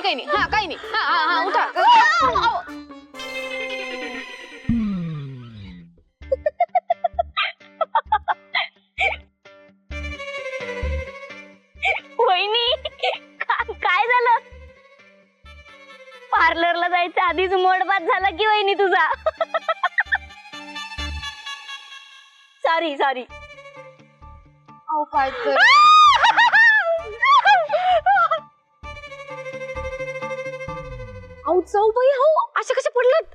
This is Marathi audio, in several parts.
काही नाही. हा काही नाही. हा हा हा उठा. वहिनी काय झालं? पार्लरला जायच्या आधीच मोडबाद झाला की वहिनी तुझा. Sorry sorry. अहो काय तर अहो जाऊ बाई हो अशा कशा पडलात?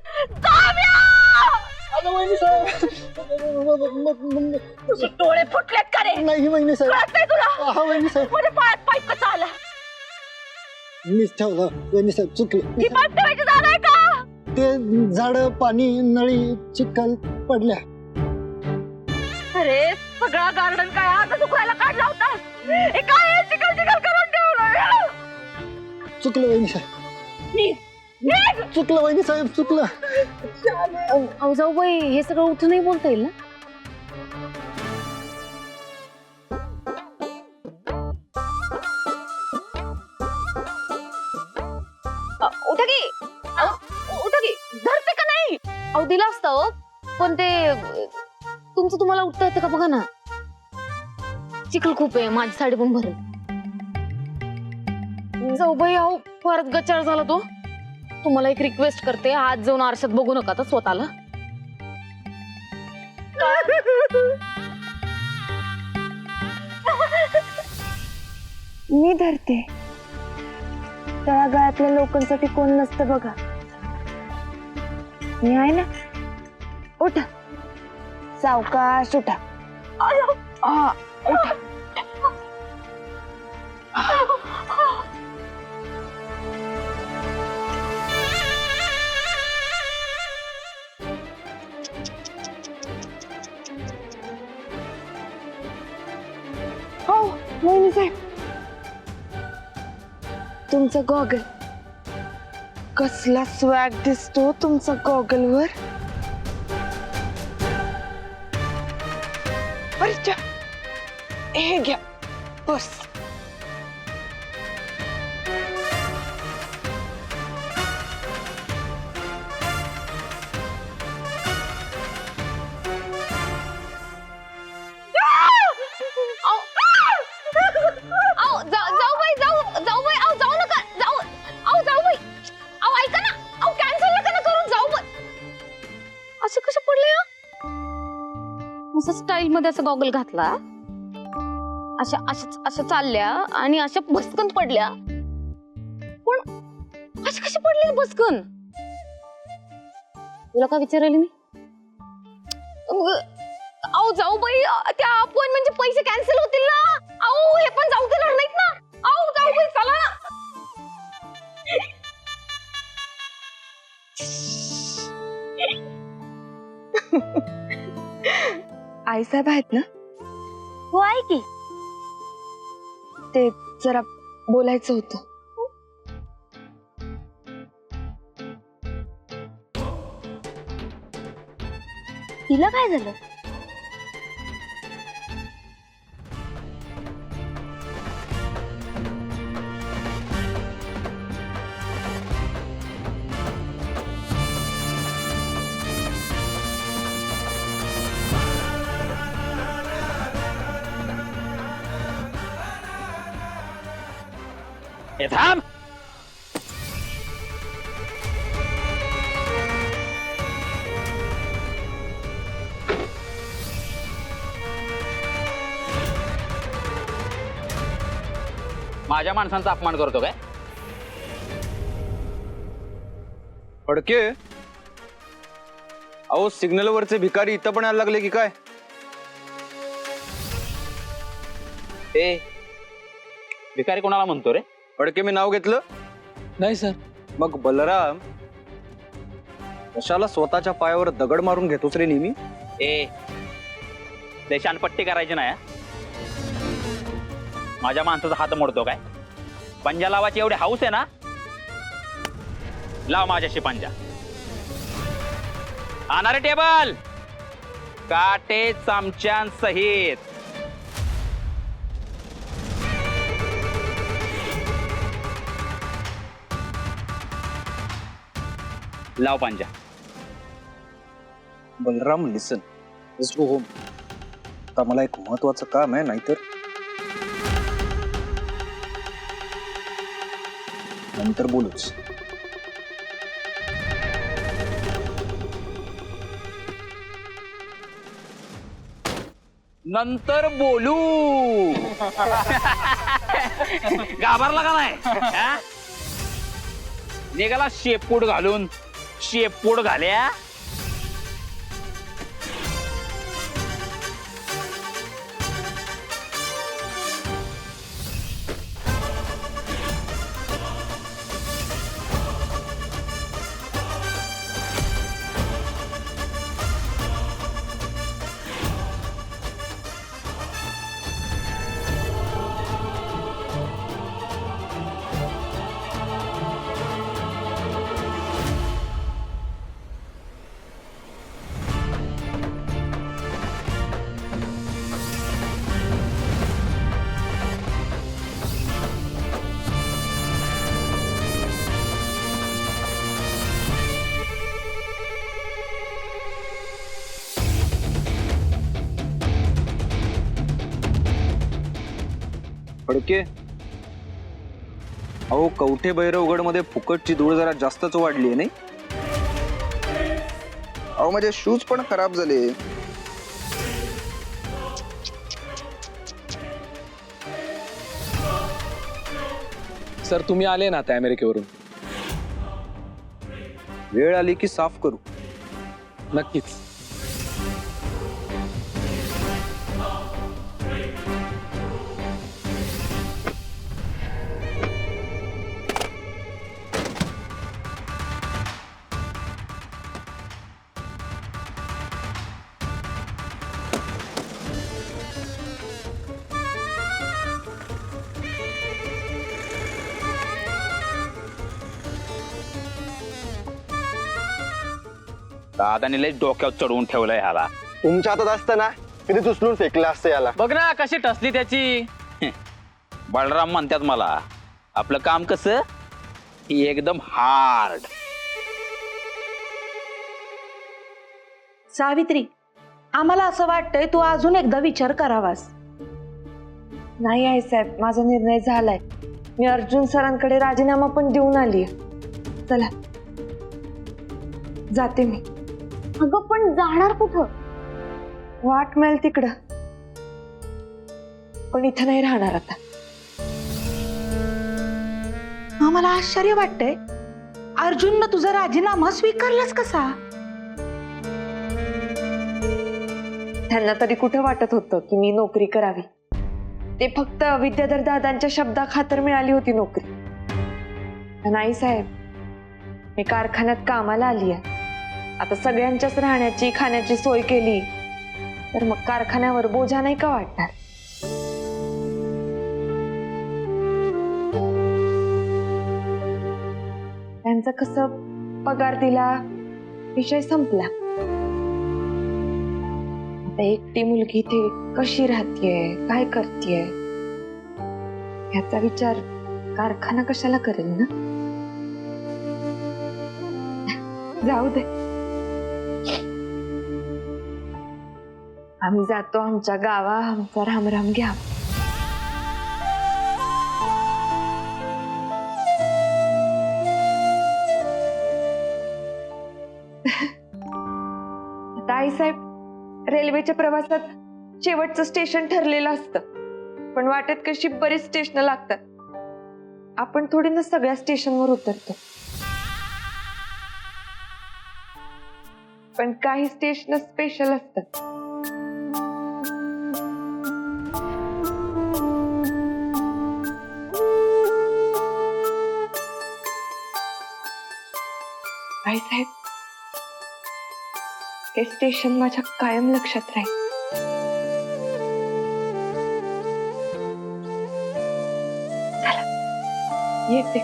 डोळे फुटलेत का रे? नाही वहिनी साहेब. कळत नाही तुला? हा वहिनी साहेब. माझ्या पायात पाईप कसा आला? मीच ठेवलं वहिनी साहेब ही चुकले. पाईप ठेवायची जागा आहे का? ते झाड पाणी नळी चिखल पडल्या. अरे सगळा गार्डन काय आता सुकवायला काढला होता? हे काय आहे? चिखल चिखल करून ठेवलं. चुकलं वहिनी साहेब. चुकलं वहिनी साहेब चुकलं. अहो जाऊ बाई हे सगळं उठूनही बोलता येईल ना? उठा की. उठा की. धरते का नाही? अहो दिला असतं हो. पण ते तुमचं तुम्हाला उठता येतं का बघा ना. चिखल खूप आहे माझी साडी पण भरेल. जाऊ बाई अहो परत गचाळ झाला तो. तुम्हाला एक रिक्वेस्ट करते आज जाऊन आरशात बघू नका तर स्वतःला. मी धरते तळागाळातल्या लोकांसाठी कोण नसतं बघा. मी आहे ना. उठा सावकाश उठा. उठा. हो वहिनी साहेब तुमचा गॉगल कसला स्वॅग दिसतो तुमचा गॉगल वर. अरे हे घ्या बस. जाऊ बाई जाऊ बाई अहो जाऊ नका. जाऊ बाई अहो ऐका ना. अहो कॅन्सल नका ना करून. जाऊ बाई असे कसे पडले हा? असं स्टाईल मध्ये असं गॉगल घातला अशा अशा चालल्या आणि अशा बसकन पडल्या. पण असे कसे पडले बसकन? तुला का विचारले मी? अहो जाऊ बाई त्या अपॉइंटमेंटचे पैसे कॅन्सल होतील ना. अहो हे पण जाऊ देणार नाहीत ना. अहो जाऊ बाई चला ना. आई साहेब आहेत ना. हो आहे की. ते जरा बोलायचं होतं. तिला काय झालं? हे थांब. माझ्या माणसांचा अपमान करतो काय? फडके अहो सिग्नल वरचे भिकारी इथं पण यायला लागले की काय? ए भिकारी कोणाला म्हणतो रे? फडके मी नाव घेतलं नाही सर. मग बलराम कशाला स्वतःच्या पायावर दगड मारून घेतोस रे नेहमी? ए देशानपट्टी करायची नाही. माझ्या माणसाचा हात मोडतो काय? पंजा लावाची एवढी हाऊस आहे ना, लाव माझ्याशी पंजा. आणा टेबल काटे चमच्यांसहित. लाव पांजा. बलराम लिसन, लेट्स गो होम. आता मला एक महत्वाचं काम आहे, नाहीतर नंतर बोलूच. नंतर बोलू. घाबरला का नाही हा? निघाला शेपूट घालून. शेपूट घाल्या. फडके, अहो कवठे भैरवगड मध्ये फुकटची धूळ जरा जास्तच वाढली आहे नाही? अहो माझे शूज पण खराब झाले. सर तुम्ही आले ना आता अमेरिकेवरून. वेळ आली की साफ करू. नक्कीच. दादाने लय डोक्यावर चढवून ठेवलंय ह्याला. तुमच्या हातात असताना कधी उचलून फेकलं असतं याला. बघ ना कशी टसली त्याची. बलराम म्हणतात मला. आपलं काम कसं एकदम हार्ड. सावित्री, आम्हाला असं वाटतंय तू अजून एकदा विचार करावास. नाही आई साहेब, माझा निर्णय झालाय. मी अर्जुन सरांकडे राजीनामा पण देऊन आलीय. चला जाते मी. अगं पण जाणार कुठं? वाट मिळेल तिकडं, पण इथं नाही राहणार आता. आम्हाला आश्चर्य वाटतंय, अर्जुननं तुझा राजीनामा स्वीकारलाच कसा? त्यांना तरी कुठं वाटत होतं की मी नोकरी करावी. ते फक्त विद्याधर दादांच्या शब्दाखातर मिळाली होती नोकरी. नाही साहेब, मी कारखान्यात कामाला आली आहे. आता सगळ्यांच्याच राहण्याची खाण्याची सोय केली तर मग कारखान्यावर बोजा नाही का वाटणार. त्यांचं कसं पगार दिला, विषय संपला. आता एकटी मुलगी इथे कशी राहतीये, काय करतीये ह्याचा विचार कारखाना कशाला करेल ना. जाऊ दे, आम्ही जातो आमच्या गावा. आमचा रामराम घ्या. आता आई साहेब, रेल्वेच्या प्रवासात शेवटचं स्टेशन ठरलेलं असतं, पण वाटेत कशी बरीच स्टेशन लागतात. आपण थोडी ना सगळ्या स्टेशनवर उतरतो, पण काही स्टेशन स्पेशल असतात. आई साहेब, हे स्टेशन माझ्या कायम लक्षात राहील. चला येते.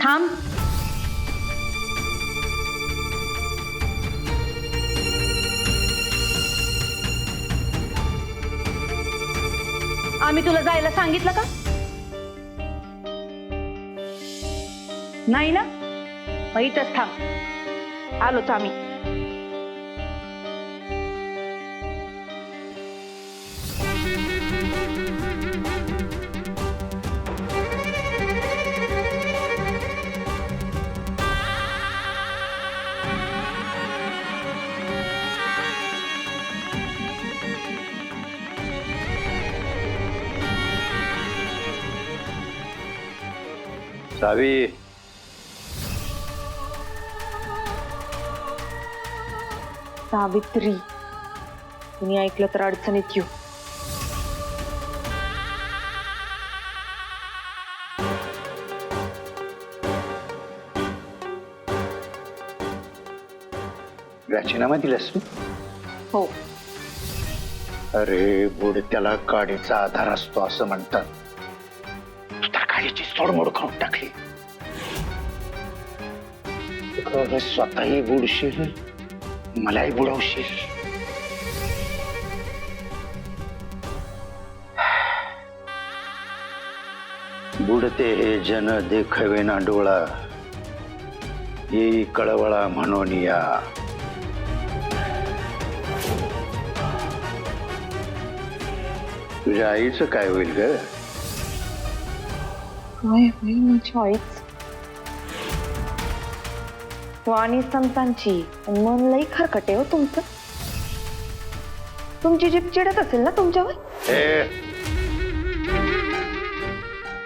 थांब. आम्ही तुला जायला सांगितलं का? नाही ना, मग इथंच थांब, आलोच आम्ही. सावी, सावित्री, तुम्ही ऐकलं तर अडचणीत येऊ. राजीनामा दिलास तू? हो. अरे बुड त्याला काडीचा आधार असतो असं म्हणतात. तू तर काडीची सोडमोड खाऊन टाकली. तू स्वतःही बुडशील, मलाही बुडवशील. बुडते हे जन देखवे ना डोळा, येई कळवळा म्हणून या. तुझ्या आईचं काय होईल ग? काय होईल माझी आईच? वाणी संतांची मन लई खरकटे हो तुमचं. तुमची जीभ चिडत असेल ना तुमच्यावर.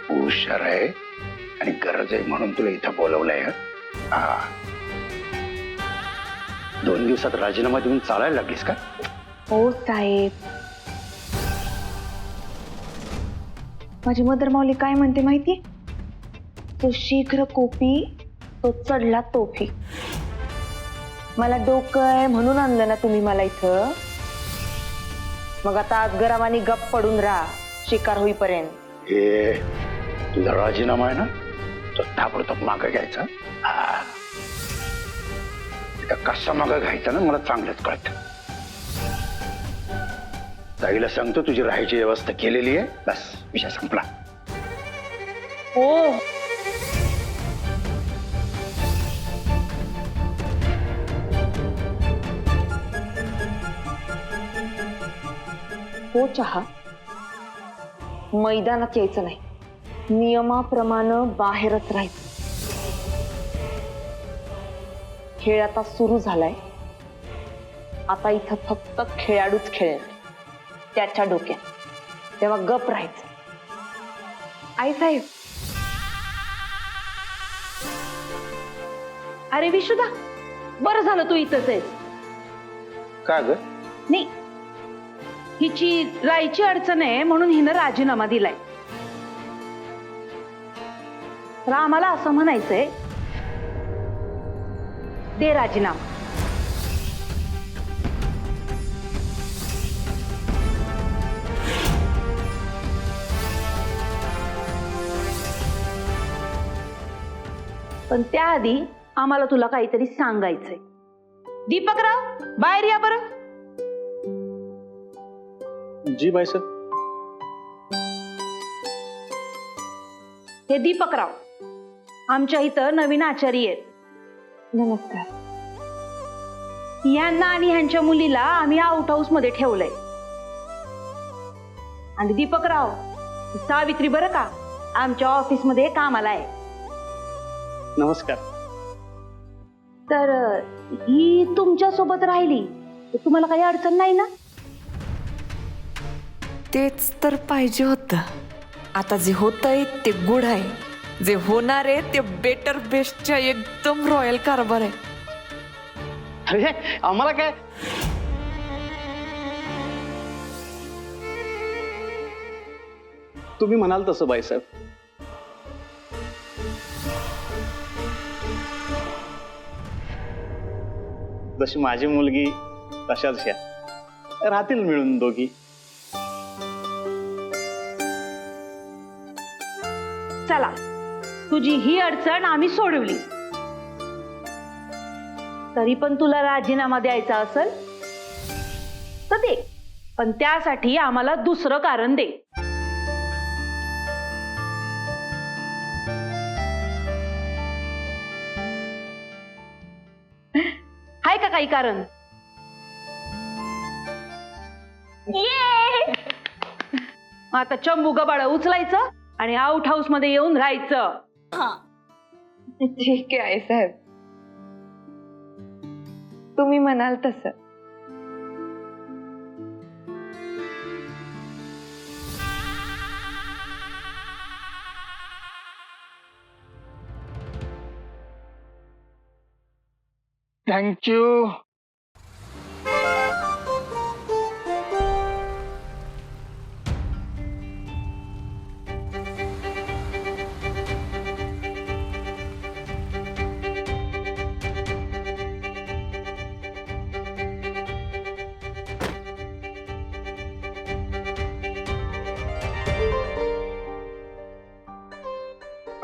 हुशार आहे आणि गरज आहे म्हणून तुला इथं बोलवलंय. हा, 2 दिवसात राजीनामा देऊन चालायला लागलीस का? हो साहेब, माझी मदर माऊली काय म्हणते माहिती? तो शीघ्र कोपी तो चढला तोफी. मला डोकं आहे म्हणून आणलं ना तुम्ही मला इथं. मग आता आज गरमानी गप पडून राहा शिकार होईपर्यंत. हे तुझा राजीनामा आहे ना, तो ताबडतोब मागं घ्यायचा. कसा मागं घ्यायचा ना मला चांगलंच कळतं. ताईला सांगतो तुझी राहायची व्यवस्था केलेली आहे, बस विषय संपला. हो, हो चहा, मैदानात यायचं नाही, नियमाप्रमाणे बाहेरच राहायचं. खेळ आता सुरू झालाय, आता इथं फक्त खेळाडूच खेळणार त्याच्या डोक्यात. तेव्हा गप राहायचं. आई साहेब. अरे विशुदा, बरं झालं तू इथंच आहेस. का ग? नाही, हिची राहायची अडचण आहे म्हणून हिनं राजीनामा दिलाय. तर आम्हाला असं म्हणायचंय, दे राजीनामा. पण त्याआधी आम्हाला तुला काहीतरी सांगायचंय. दीपकराव, बाहेर या बरं. जी बाईसाहेब. हे दीपकराव आमच्या इथं नवीन आचारी आहेत. नमस्कार. यांना आणि ह्यांच्या मुलीला आम्ही आउट हाऊस मध्ये ठेवलंय. आणि दीपकराव, सावित्री बरं का, आमच्या ऑफिस मध्ये कामाला आहे. नमस्कार. तर ही तुमच्या सोबत राहिली तर तुम्हाला काही अडचण नाही ना? तेच तर पाहिजे होतं. आता जे होतंय ते गुड आहे, जे होणार आहे ते बेटर बेस्टच्या एकदम रॉयल कारभार आहे. अरे आम्हाला काय? तुम्ही म्हणाल तसं बाईसाहेब. जशी माझी मुलगी तशाच ह्या राहतील मिळून दोघी. चला, तुझी ही अडचण आम्ही सोडवली. तरी पण तुला राजीनामा द्यायचा असेल तर दे, पण त्यासाठी आम्हाला दुसरं कारण दे. काही कारण. आता चंबू गबाळ उचलायचं आणि आउट हाऊस मध्ये येऊन राहायचं. ठीक आहे आईसाहेब, तुम्ही म्हणाल तसं. थँक्यू.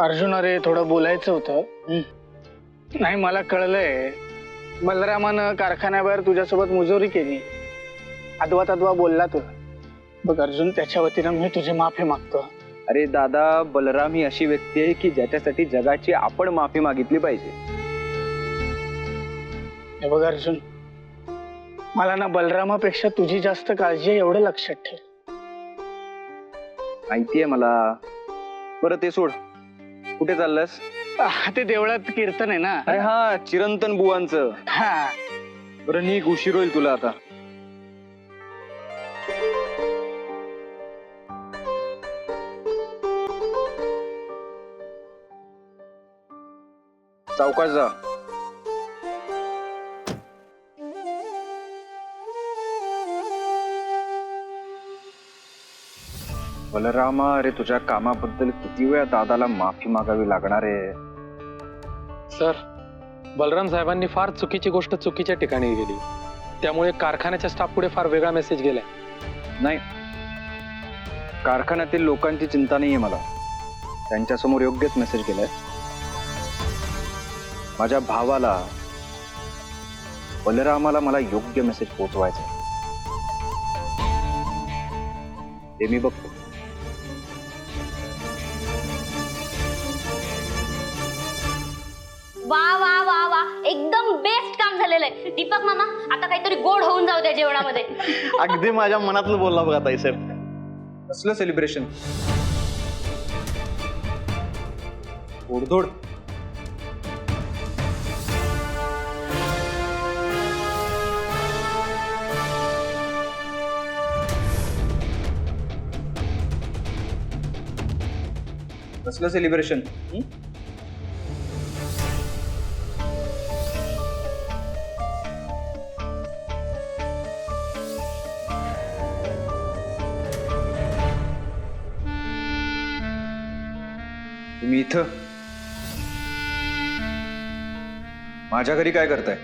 अर्जुन, अरे थोडं बोलायचं होतं. नाही, मला कळलंय बलरामानं कारखान्याबाहेर तुझ्यासोबत मुजोरी केली, अदवा बोलला तुला. बघ अर्जुन, त्याच्या वतीनं मी तुझी माफी मागतो. अरे दादा, बलराम ही अशी व्यक्ती आहे की ज्याच्यासाठी जगाची आपण माफी मागितली पाहिजे. हे बघ अर्जुन, मला ना बलरामापेक्षा तुझी जास्त काळजी आहे एवढं लक्षात ठेव. माहितीये मला. बरं ते सोड, कुठे चाललंस? ते देवळात कीर्तन आहे ना. अरे हा, चिरंतन बुवांचं. हा, बरं निघ, उशीर होईल तुला आता. सावकाश जा. बलरामा, अरे तुझ्या कामाबद्दल किती वेळा दादाला माफी मागावी लागणार आहे. सर, बलराम साहेबांनी फार चुकीची गोष्ट चुकीच्या ठिकाणी गेली, त्यामुळे कारखान्याच्या स्टाफ पुढे फार वेगळा मेसेज गेलाय. नाही, कारखान्यातील लोकांची चिंता नाहीये मला. त्यांच्यासमोर योग्यच मेसेज गेलाय. माझ्या भावाला, बलरामाला मला योग्य मेसेज पोहोचवायचा आहे. ते मी बघतो. वा वा वा वा, एकदम बेस्ट काम झालेलं आहे. दीपक मामा, आता काहीतरी गोड होऊन जाऊ द्या जेवणामध्ये. अगदी माझ्या मनातलं बोलला बघा ताईसाहेब. कसलं सेलिब्रेशन? ओढधोड. कसलं सेलिब्रेशन? तुम्ही इथं माझ्या घरी काय करताय?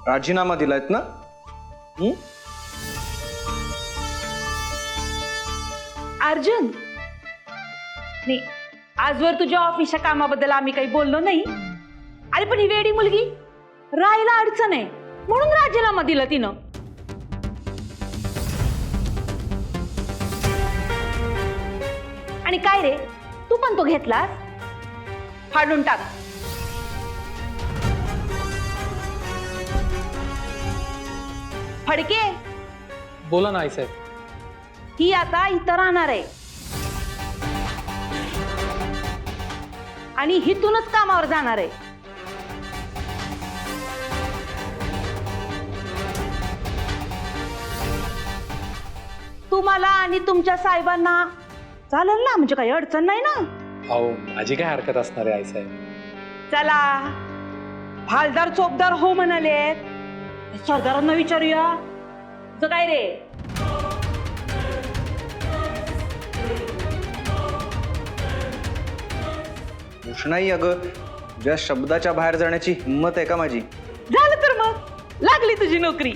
राजीनामा दिलायत ना? अर्जुन, नाही, आजवर तुझ्या ऑफिसच्या कामाबद्दल आम्ही काही बोललो नाही. अरे पण ही वेडी मुलगी, राहायला अडचण आहे म्हणून राजीनामा दिला तिनं. आणि काय रे, तू पण तो घेतलास? फाडून टाक. फडके, बोला ना आईसाहेब. ही आता इथं राहणार आहे आणि हिथूनच कामावर जाणार आहे. तुम्हाला आणि तुमच्या साहेबांना चालेल ना? म्हणजे काही अडचण नाही ना? अहो, माझी काय हरकत असणार आहे आईसाहेब. चला, भालदार चोपदार हो म्हणाले. सरदारांना विचारूया. तुझं काय रे? नाही अगं, तुझ्या शब्दाच्या बाहेर जाण्याची हिंमत आहे का माझी? झालं तर मग लागली तुझी नोकरी.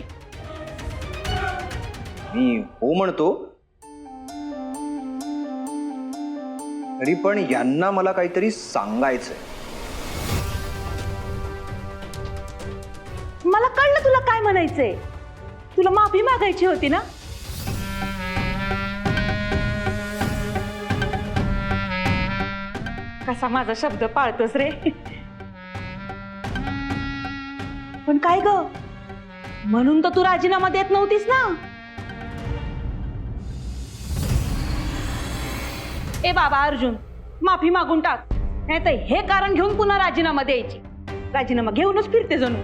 मी हो म्हणतो, तरी पण यांना मला काहीतरी सांगायचंय. मला कळलं तुला काय म्हणायचंय. तुला माफी मागायची होती ना? कसा माझा शब्द पाळतोस रे. पण काय ग, म्हणून तर तू राजीनामा देत नव्हतीस ना. ए बाबा अर्जुन, माफी मागून टाक, नाही तर हे कारण घेऊन पुन्हा राजीनामा द्यायची. राजीनामा घेऊनच फिरते जणू.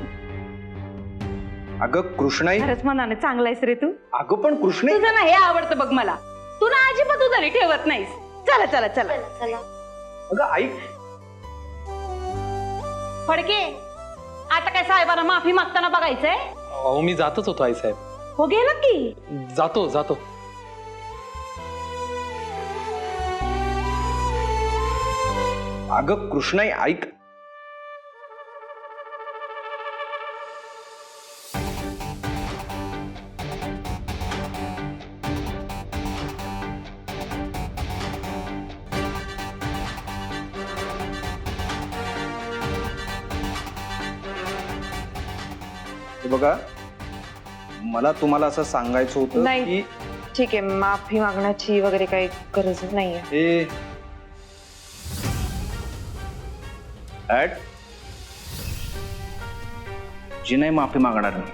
अगं कृष्णाई, खरंच मनाने चांगलायस रे तू. अगं पण कृष्णाई, तुझं ना हे आवडतं बघ मला. तू ना अजिबात उधारी ठेवत नाहीस. चला चला चला. अगं ऐक, फडके, आता काय साहेबांना माफी मागताना बघायचंय? अहो मी जातच होतो आईसाहेब. हो गेला की. जातो जातो. अगं कृष्णाई ऐक. हे बघा, मला तुम्हाला असं सांगायचं होतं नाही. की ठीक आहे, माफी मागण्याची वगैरे काही गरज नाहीये. हे ऍड जी नाही माफी मागणार नाही.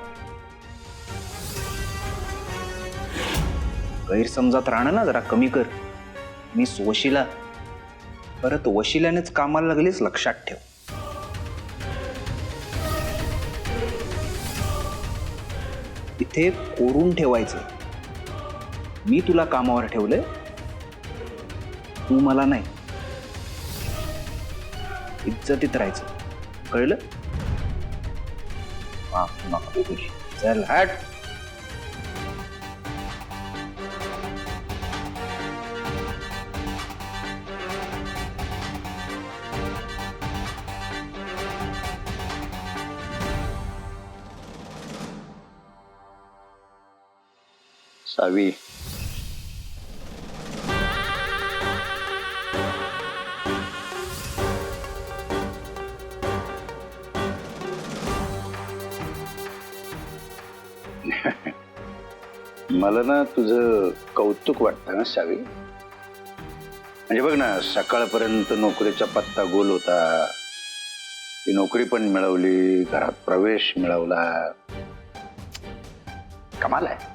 गैरसमजात राहणं ना जरा कमी कर. मी वशिला, परत वशिल्यानेच कामाला लागलीच, लक्षात ठेव. इथे कोरून ठेवायचं. मी तुला कामावर ठेवलंय, तू मला नाही. इज्जतीत राहायचं, कळलं? माफी मागतो तुझी. चल हट. सावी, मला ना तुझं कौतुक वाटतं ना सावी. म्हणजे बघ ना, सकाळपर्यंत नोकरीचा पत्ता गोल होता, ती नोकरी पण मिळवली, घरात प्रवेश मिळवला. कमाल आहे.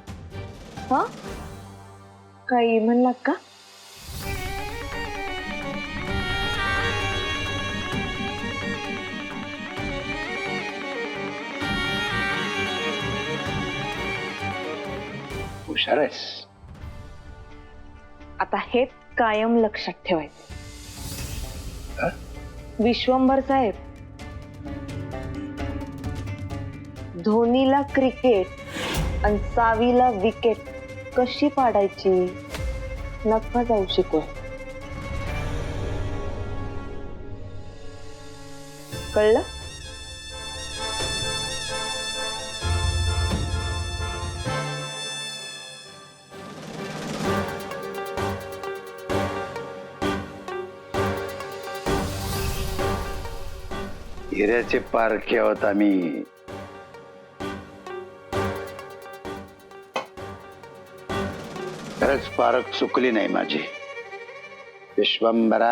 हा, काही म्हणलात का? हुशार आहेस. आता हेच कायम लक्षात ठेवायचं. विश्वंभर साहेब, धोनीला क्रिकेट आणि सावीला विकेट कशी पाडायची नका जाऊ शिकू. कळलं? हिऱ्याचे पारखे आहोत आम्ही. खरंच पारख चुकली नाही माझी. विश्वंभरा,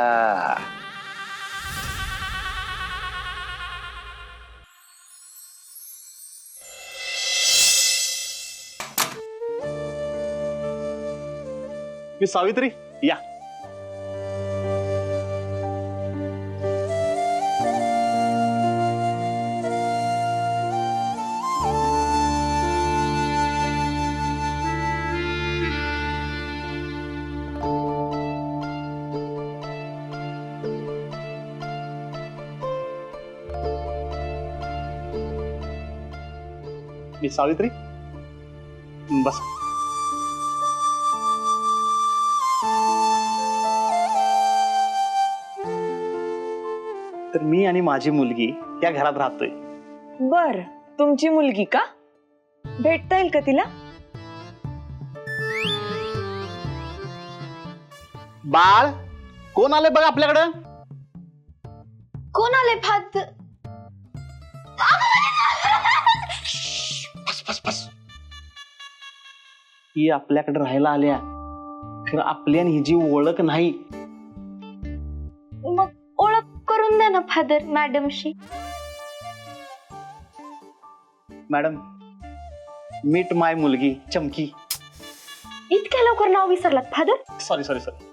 मी सावित्री, या. मी सावित्री, बस. तर मी आणि माझी मुलगी या घरात राहतोय. बर, तुमची मुलगी का? भेटता येईल का तिला? बाळ, कोण आले बघ आपल्याकडं? कोण आले फात? ही आपल्याकडे राहायला आल्या, खरं आपली आणि हिची ओळख नाही. मग ओळख करून द्या ना फादर मॅडमशी. मॅडम, मीट माय मुलगी चमकी. इतक्या लवकर नाव विसरलात फादर? Sorry sorry sorry.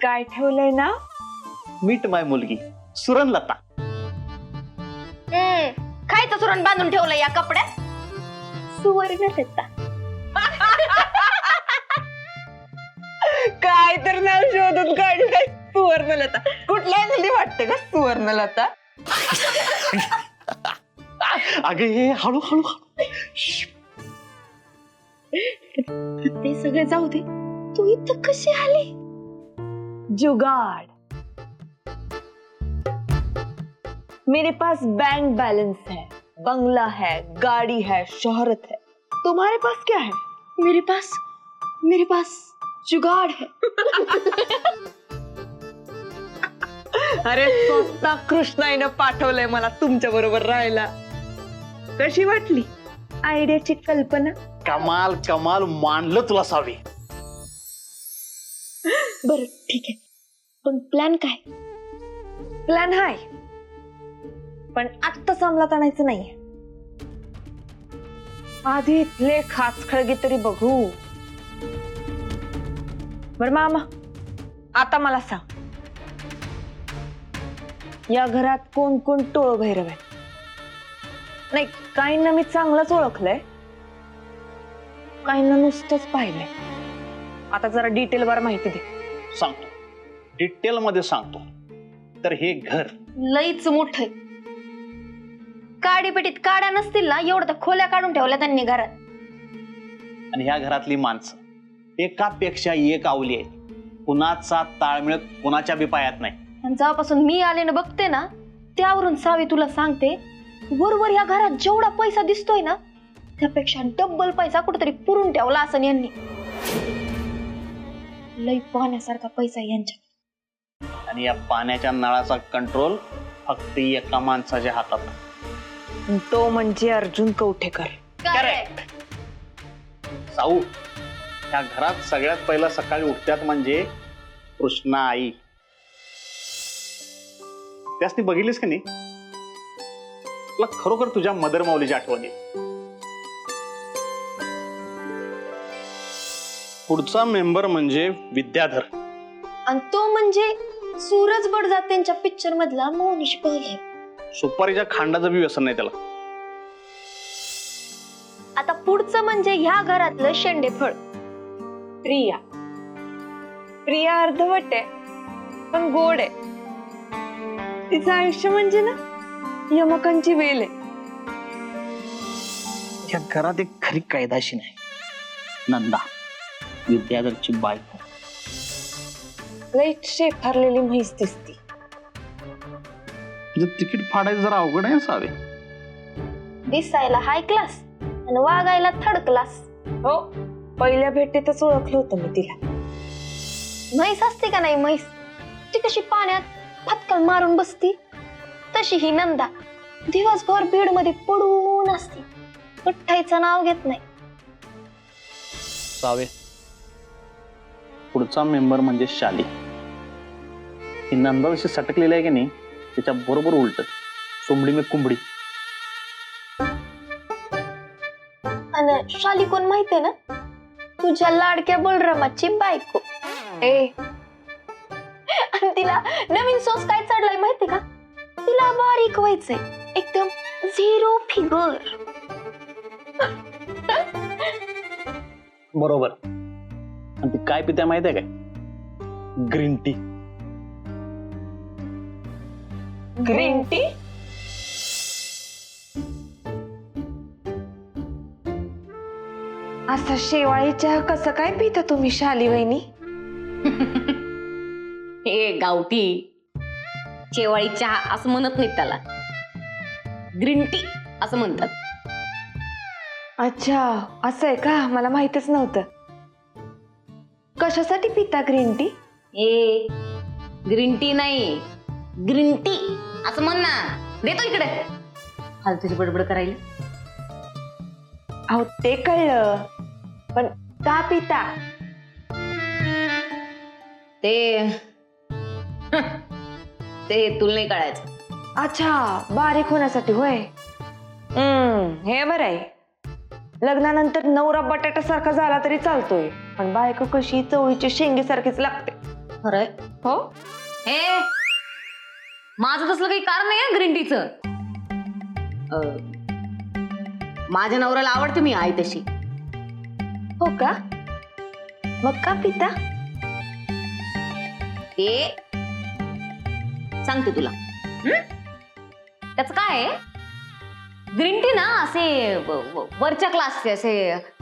काय ठेवलंय ना? मीट माय मुलगी सुरणलता. खायचं सुरण बांधून ठेवलं या कपड्यात. सुवर्णलता. काय तर नाव शोधून काढलंय. सुवर्णलता. कुठल्या मुली वाटते का सुवर्णलता? अगे हे हळू हळू. ते सगळे जाऊ दे, तू इथं कशी आली? जुगाड़. मेरे पास बैंक बैलेंस है, बंगला है, गाड़ी है, शोहरत है. तुम्हारे पास क्या है? मेरे पास जुगाड़ है. अरे स्वतः कृष्णाईनं पाठवलंय मला तुमच्या बरोबर राहायला. कशी वाटली आयडियाची कल्पना? कमाल कमाल, मानलं तुला सावे. बरं ठीक आहे, पण प्लॅन काय? प्लॅन हाय, पण आत्ताच अंमलात आणायचं नाहीये. आधी इथले खाचखळगे तरी बघू. बर मामा, आता मला सांग, या घरात कोण कोण टोळ भैरव आहे? नाही, काहींना मी चांगलंच ओळखलंय, काहींना नुसतंच पाहिलंय. आता जरा डिटेल वर माहिती दे. सांगतो, डिटेल मध्ये सांगतो. तर हे घर लईच मोठं. काडीपेटीत काड्या नसतील ना एवढं तर खोल्या काढून ठेवल्या त्यांनी घरात. आणि ह्या घरातली माणसं एकापेक्षा एक आवली आहेत. कुणाचा ताळमेळ कुणाच्या बी पायात नाही. आणि जेव्हापासून मी आले ना बघते ना, त्यावरून सावी तुला सांगते, वरवर या घरात जेवढा पैसा दिसतोय ना त्यापेक्षा डबल पैसा कुठेतरी पुरून ठेवला असं यांनी. लई पाहण्यासारखा पैसा यांच्या. आणि या पाण्याच्या नळाचा कंट्रोल फक्त एका माणसाच्या हातात. तो म्हणजे अर्जुन कवठेकर. करेक्ट. साऊ, ह्या घरात सगळ्यात पहिला सकाळी उठत्यात म्हणजे कृष्णा आई. त्यासनी बघितलीस का नाही, तुला खरोखर तुझ्या मदर माऊलीची आठवण येईल. पुढचा मेंबर म्हणजे विद्याधर. आणि तो म्हणजे सूरज बडजात त्यांच्या पिक्चर मधला मोनिश पहिले. सुपारीच्या खांडाचं बी व्यसन नाही त्याला. आता पुढचं म्हणजे ह्या घरातलं शेंडेफळ. प्रिया. प्रिया अर्धवट आहे पण गोड आहे. तिचं आयुष्य म्हणजे ना यमकांची वेल आहे. या घरात एक खरी कायदाशी नाही. नंदा, विद्याधरची बायको. लईट शेफारलेली म्हैस दिसती. तुझं तिकीट फाडायचं जरा अवघड आहे सावे. दिसायला हाय क्लास आणि वागायला थर्ड क्लास. हो, पहिल्या भेटीतच ओळखलं होतं मी तिला. म्हैस असते का नाही म्हैस, ती कशी पाण्यात फटकल मारून बसती, तशी ही नंदा दिवसभर बीड मध्ये पडून असते, उठायचं नाव घेत नाही. सावे, पुढचा मेंबर म्हणजे शाली. ही नंदा जशी सटकलेली आहे की नाही, त्याच्या बरोबर उलट सोमडी में कुंबडी. आणि शाली कोण माहितीये ना, तुझ्या लाडक्या बलरामाची बायको. ए, आणि तिला नवीन सॉस काय चढलाय माहिती का? तिला बारीक व्हायचंय, एकदम झिरो फिगर. बरोबर. आणि ती काय पित्या माहिती आहे काय? Green tea. Green tea. असा शेवाळी चहा कसं काय पिता तुम्ही शाली वहिनी? हे गावठी शेवाळी चहा असं म्हणत नाहीत त्याला, ग्रीन टी असं म्हणतात. अच्छा, असं आहे का? मला माहितच नव्हतं. कशासाठी पिता ग्रीन टी? ए, ग्रीन टी नाही, ग्रीन टी असं म्हण ना. देतो इकडे फालतूची बडबड करायला. अहो ते कळलं, पण का पिता? ते ते तुला नाही कळायचं. अच्छा, बारीक होण्यासाठी होय. हे बरं आहे. लग्नानंतर नवरा बटाट्यासारखा झाला तरी चालतोय, पण बायको कशी चवळीच्या शेंगेसारखीच लागते. खरंय. हो, हे माझं तसलं काही कारण नाही ग्रीन टीचं. माझ्या नवऱ्याला आवडते मी आई तशी. हो का? मग का पिता? ते सांगते तुला. त्याच काय आहे, ग्रीन टी ना असे वरच्या क्लासचे, असे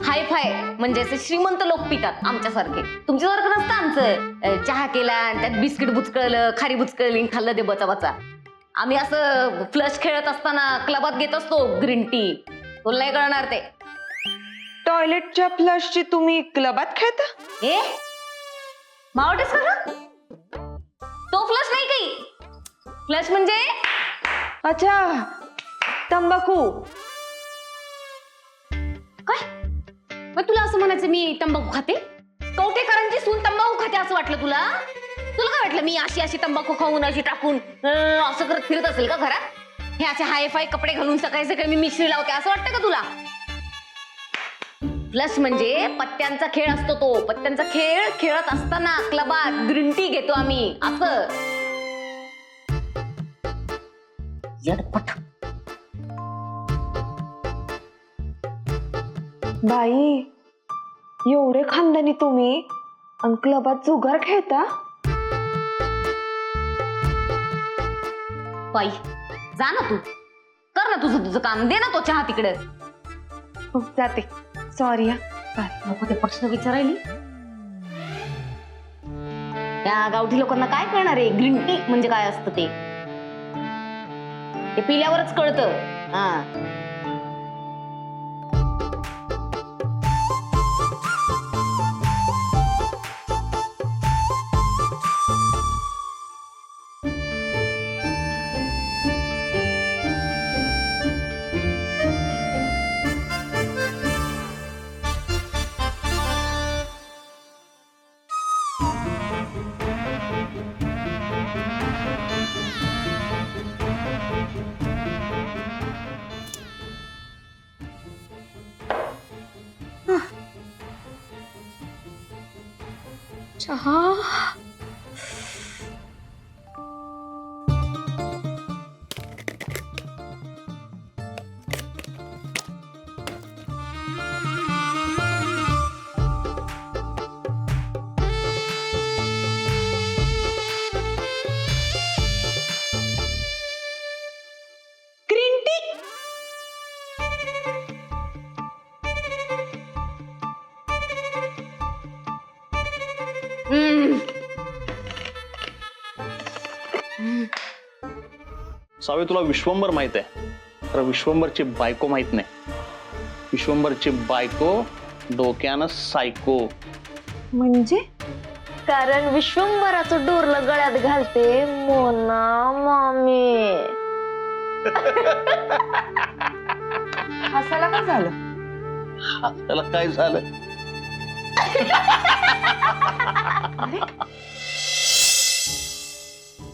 हाय फाय, म्हणजे असे श्रीमंत लोक पितात आमच्यासारखे. तुमच्यासारखं नसतं आमचं. चहा केला आणि त्यात बिस्किट बुचकळलं, खारी बुचकळली, खाल्लं ते बचा बचा. आम्ही असं फ्लश खेळत असताना क्लबात घेत असतो ग्रीन टी. तुला नाही कळणार ते. टॉयलेटच्या फ्लशची तुम्ही क्लबात खेळता? ए मावटेस का ग? तो फ्लश नाही काही. फ्लश म्हणजे अच्छा, तंबाखू. काय? मग तुला असं म्हणायचं मी तंबाखू खाते? कवठेकरांची सून तंबाखू खाते असं वाटलं तुला? तुला काय वाटलं मी अशी अशी तंबाखू खाऊन अशी टाकून असं करत फिरत असेल का घरात? हे असे हायफाय कपडे घालून सकाळी सकाळी मी मिश्री लावते असं वाटतं का तुला? प्लस म्हणजे पत्त्यांचा खेळ असतो तो. पत्त्यांचा खेळ खेळत असताना क्लबात ग्रीन टी घेतो आम्ही असं. येडपट. बाई, एवढे खानदानी तुम्ही आणि क्लबात जुगार खेळता? बाई जा ना तू, कर ना तुझं तुझं काम, दे ना तो चहा तिकडे. हो, जाते. सॉरी. नको ते प्रश्न विचारायली. त्या गावठी लोकांना काय कळणार आहे ग्रीन टी म्हणजे काय असतं ते? ते पिल्यावरच कळतं. हा, चहा. Green tea. सावे, तुला विश्वंभर माहित आहे, तर विश्वंभरची बायको माहित नाही. विश्वंभरची बायको डोक्यानं सायको. म्हणजे? कारण विश्वंभराचं डोरलं गळ्यात घालते मोना मामी. हसायला काय झालं? त्याला काय झालं?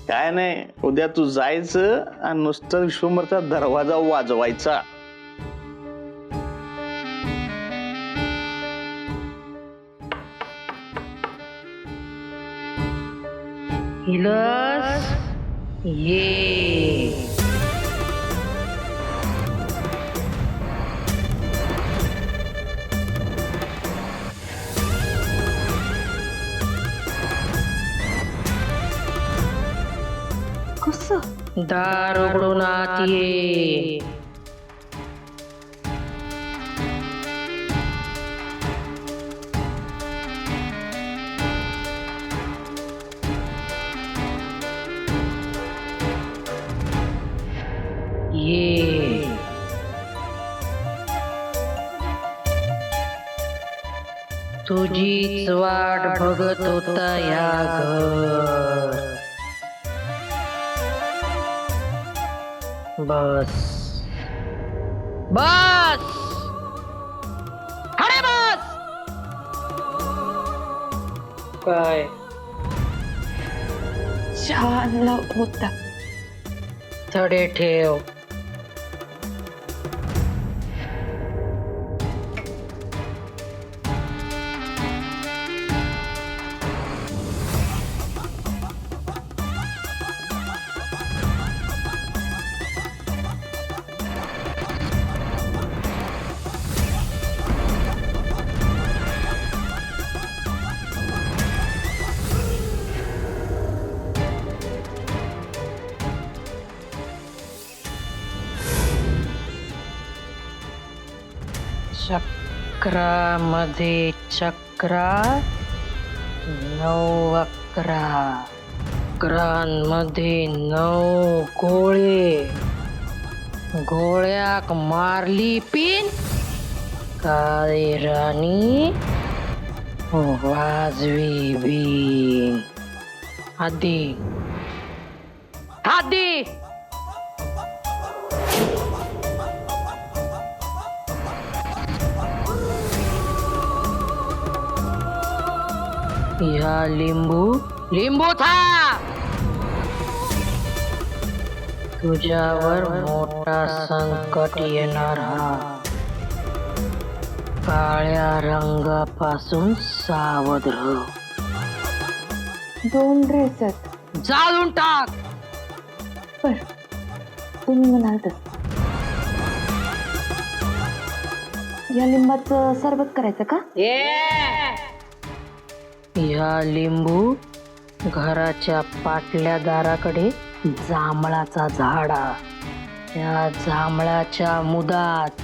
काय नाही, उद्या तू जायचं आणि नुसतं विश्वंभरचा दरवाजा वाजवायचा. कसं? दार उघडून आत ये. ये. तुझीच वाट बघत होता या घर. बस बस, अरे बस. काय छान होता. थोडे ठेव. चक्रामध्ये चक्रा 9 11 चक्रांमध्ये 9 गोळे गोळ्याक मारली पिन काळी राणी वाजवी बीन आधी आधी या लिंबू था तुझ्यावर मोठा संकट येणार हा काळ्या रंगापासून सावध रह 2 ड्रेस आहेत. जाळून टाक तुम्ही म्हणाल तसं. या लिंबाचं सरबत करायचं का? या लिंबू घराच्या पाटल्या दाराकडे जांभळाचा झाडा त्या जांभळाच्या मुळात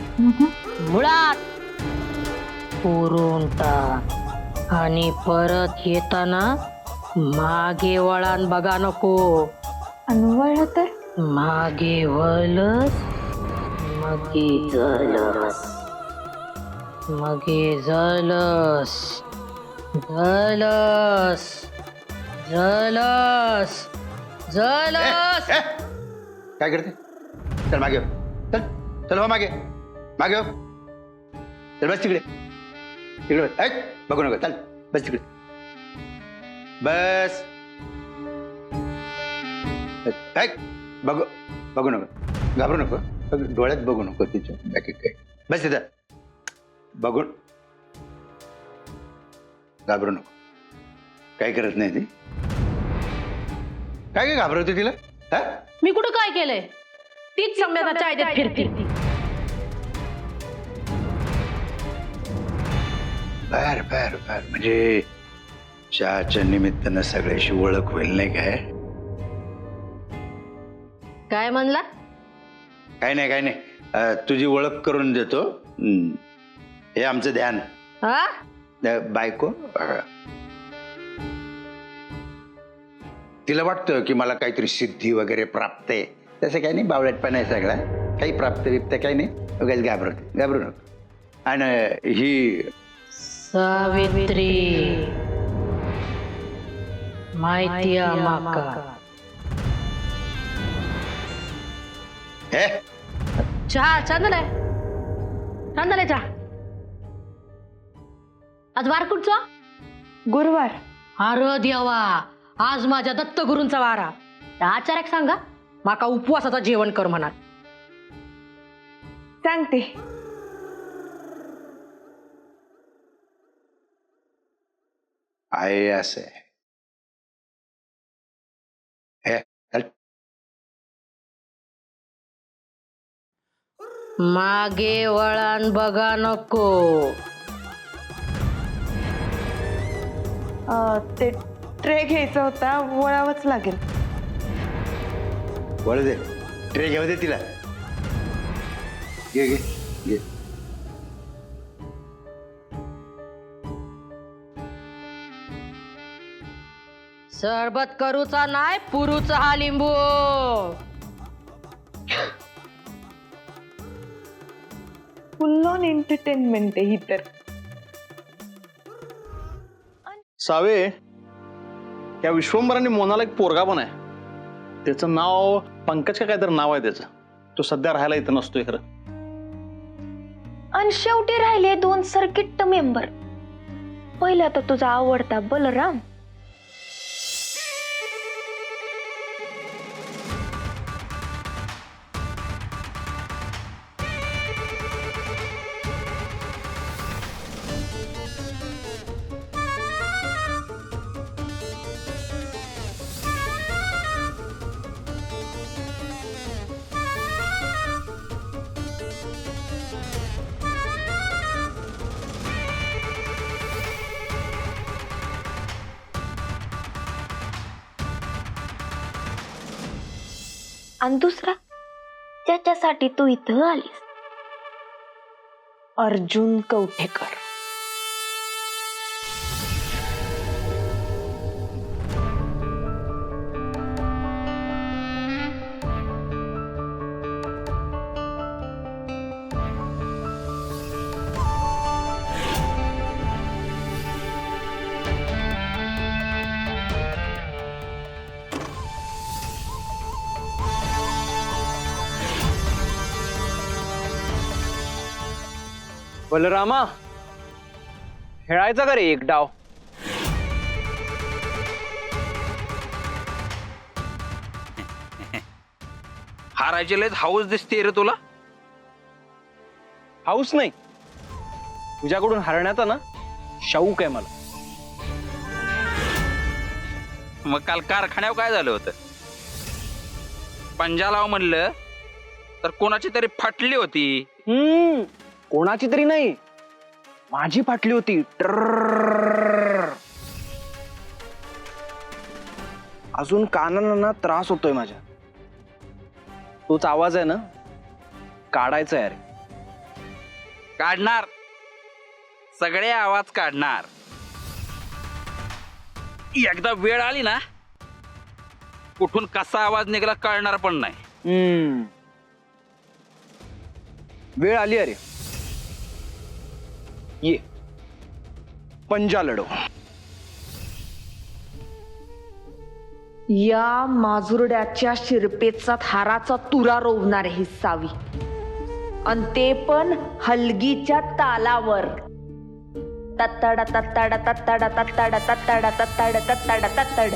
पुरून टाक आणि परत येताना मागे वळण बघा नको. आणि वळलं तर मागे वळलस मगे जळलस मगे जळलस जळलस जळलस जळलस. काय करते? चल मागे हो. चल चल हो मागे मागे हो. चल बस तिकडे तिकडे बस. ऐक बघू नको. चल बस तिकडे बस. ऐक बघू बघू नको घाबरू नको. डोळ्यात बघू नको तिच्या बाकी काय. बस तिथं बघून घाबरू नको. काय करत नाही ती. काय काय घाबरवते तिला? हा मी कुठं काय केलंय? तीच संध्याच्या आयद्यात फिरती. बर बर बर म्हणजे चहाच्या निमित्तानं सगळ्याशी ओळख होईल नाही काय? काय म्हणला? काय नाही काय नाही. तुझी ओळख करून देतो. हे आमचं ध्यान. हा बायको तिला वाटतं की मला काहीतरी सिद्धी वगैरे प्राप्त आहे. तसं काही नाही. बावळटपणा आहे सगळा. काही प्राप्त बिप्त काही नाही. उगाच घाबरू नको. आणि ही सावित्री माहिती माका हे चहा चांदलाय चांदलाय चहा. आज वार कुठचा? गुरुवार. अरे देवा आज माझ्या दत्तगुरूंचा वारा. त्या आचार्याक सांगा माका उपवासाचा जेवण कर म्हणा. सांगते. आहे असं आहे. हे चल. मागे वळण बघा नको. ते ट्रे घ्यायचा होता. वळावंच लागेल. वळू दे. ट्रे घेऊ दे तिला. घे घे घे. सरबत करूचा नाही पुरूचा हा लिंबू. फुल ऑन एंटरटेनमेंट आहे ही तर. सावे या विश्वंभराने मोनाला एक पोरगा पण आहे. त्याचं नाव पंकज का काहीतरी नाव आहे त्याचं. तो सध्या राहायला इथं नसतोय खरं. आणि शेवटी राहिले 2 सर्किट मेंबर. पहिला तर तुझा आवडता बलराम. आणि दुसरा ज्याच्यासाठी तू इथं आलीस अर्जुन कवठेकर. बलरामा खेळायचा का रे एक डाव? हारायचे लयच हाऊस दिसते रे तुला. हाऊस नाही, तुझ्याकडून हरण्याचा ना शौक आहे मला. मग काल कारखान्यावर काय झालं होतं? पंजा लाव म्हणलं तर कोणाची तरी फाटली होती. कोणाची तरी नाही, माझी फाटली होती. अजून कानांना ना त्रास होतोय माझ्या. तोच आवाज आहे ना, काढायचा आहे रे. काढणार, सगळे आवाज काढणार. एकदा वेळ आली ना, कुठून कसा आवाज निघाला कळणार पण नाही. वेळ आली अरे. ये पंजा लढो. या माजुरड्याच्या शिरपेचा थाराचा तुरा रोवणार ही सावी, आणि ते पण हलगीच्या तालावर. तत्तड तत्तड तत्तड तत्तड तत्तड तत्तड तत्तड तत्तड.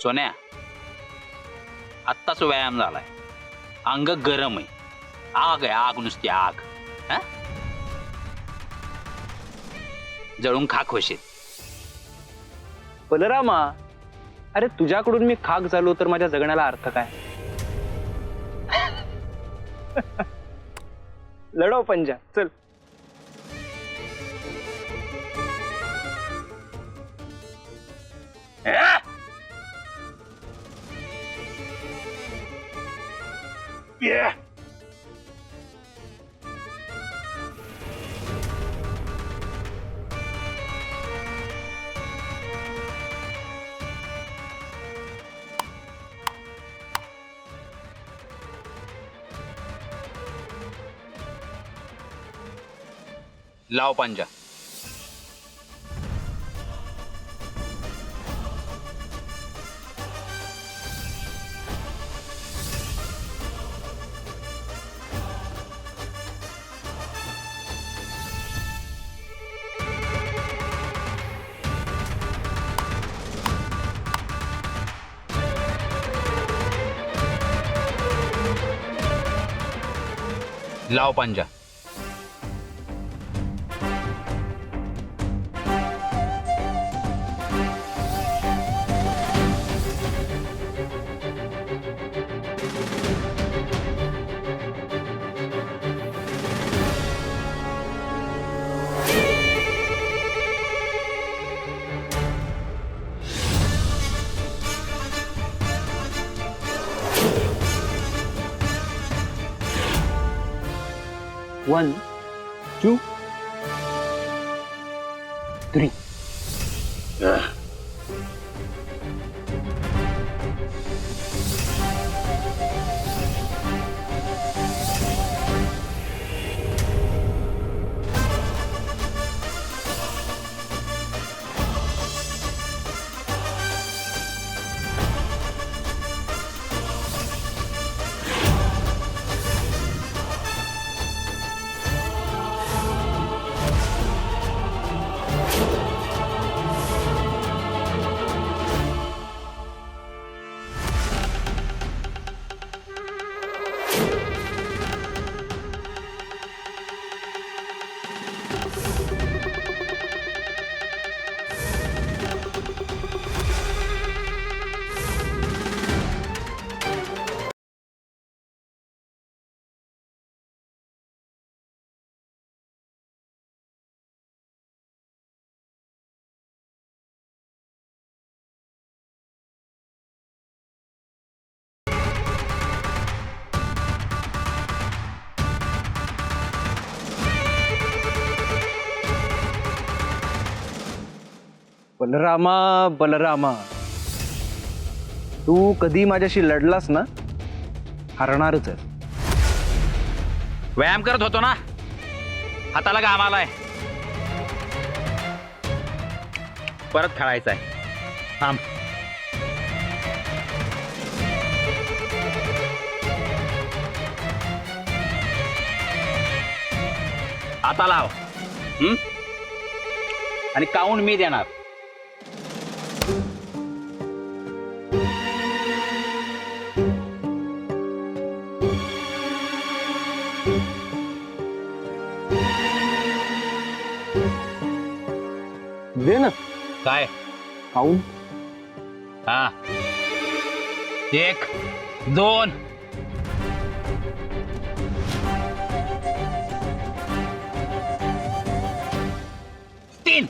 सोन्या, आत्ताच व्यायाम झालाय, अंग गरम आहे, आग आहे, आग नुसती आग. जळून खाक होशील. बलरामा, अरे तुझ्याकडून मी खाक झालो तर माझ्या जगण्याला अर्थ काय? लढव पंजा, चल. लाव पंजा. लाव पंजा. One, 2, 3. बलरामा बलरामा, तू कधी माझ्याशी लढलास ना, हरणारच आहे. व्यायाम करत होतो ना, हाताला घाम आलाय, परत खेळायचं आहे. थांब. आता लाव. आणि काउंट मी देणार. दे ना. काय? खाऊन. हा. 1 2 3.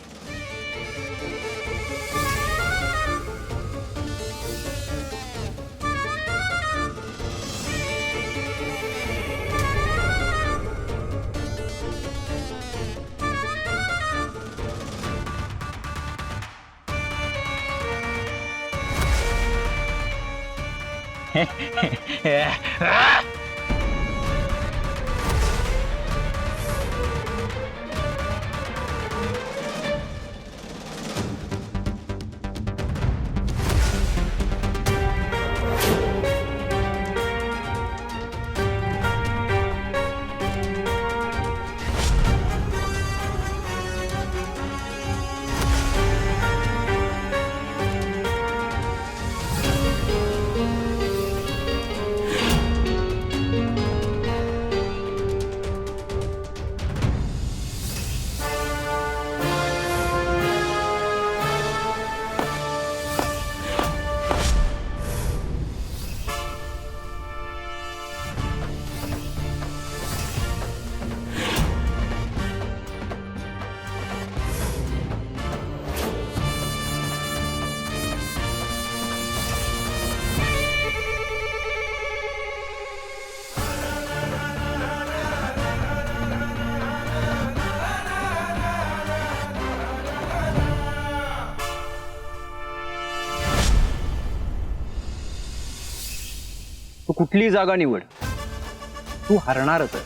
तू कुठली जागा निवड, तू हरणारच आहे.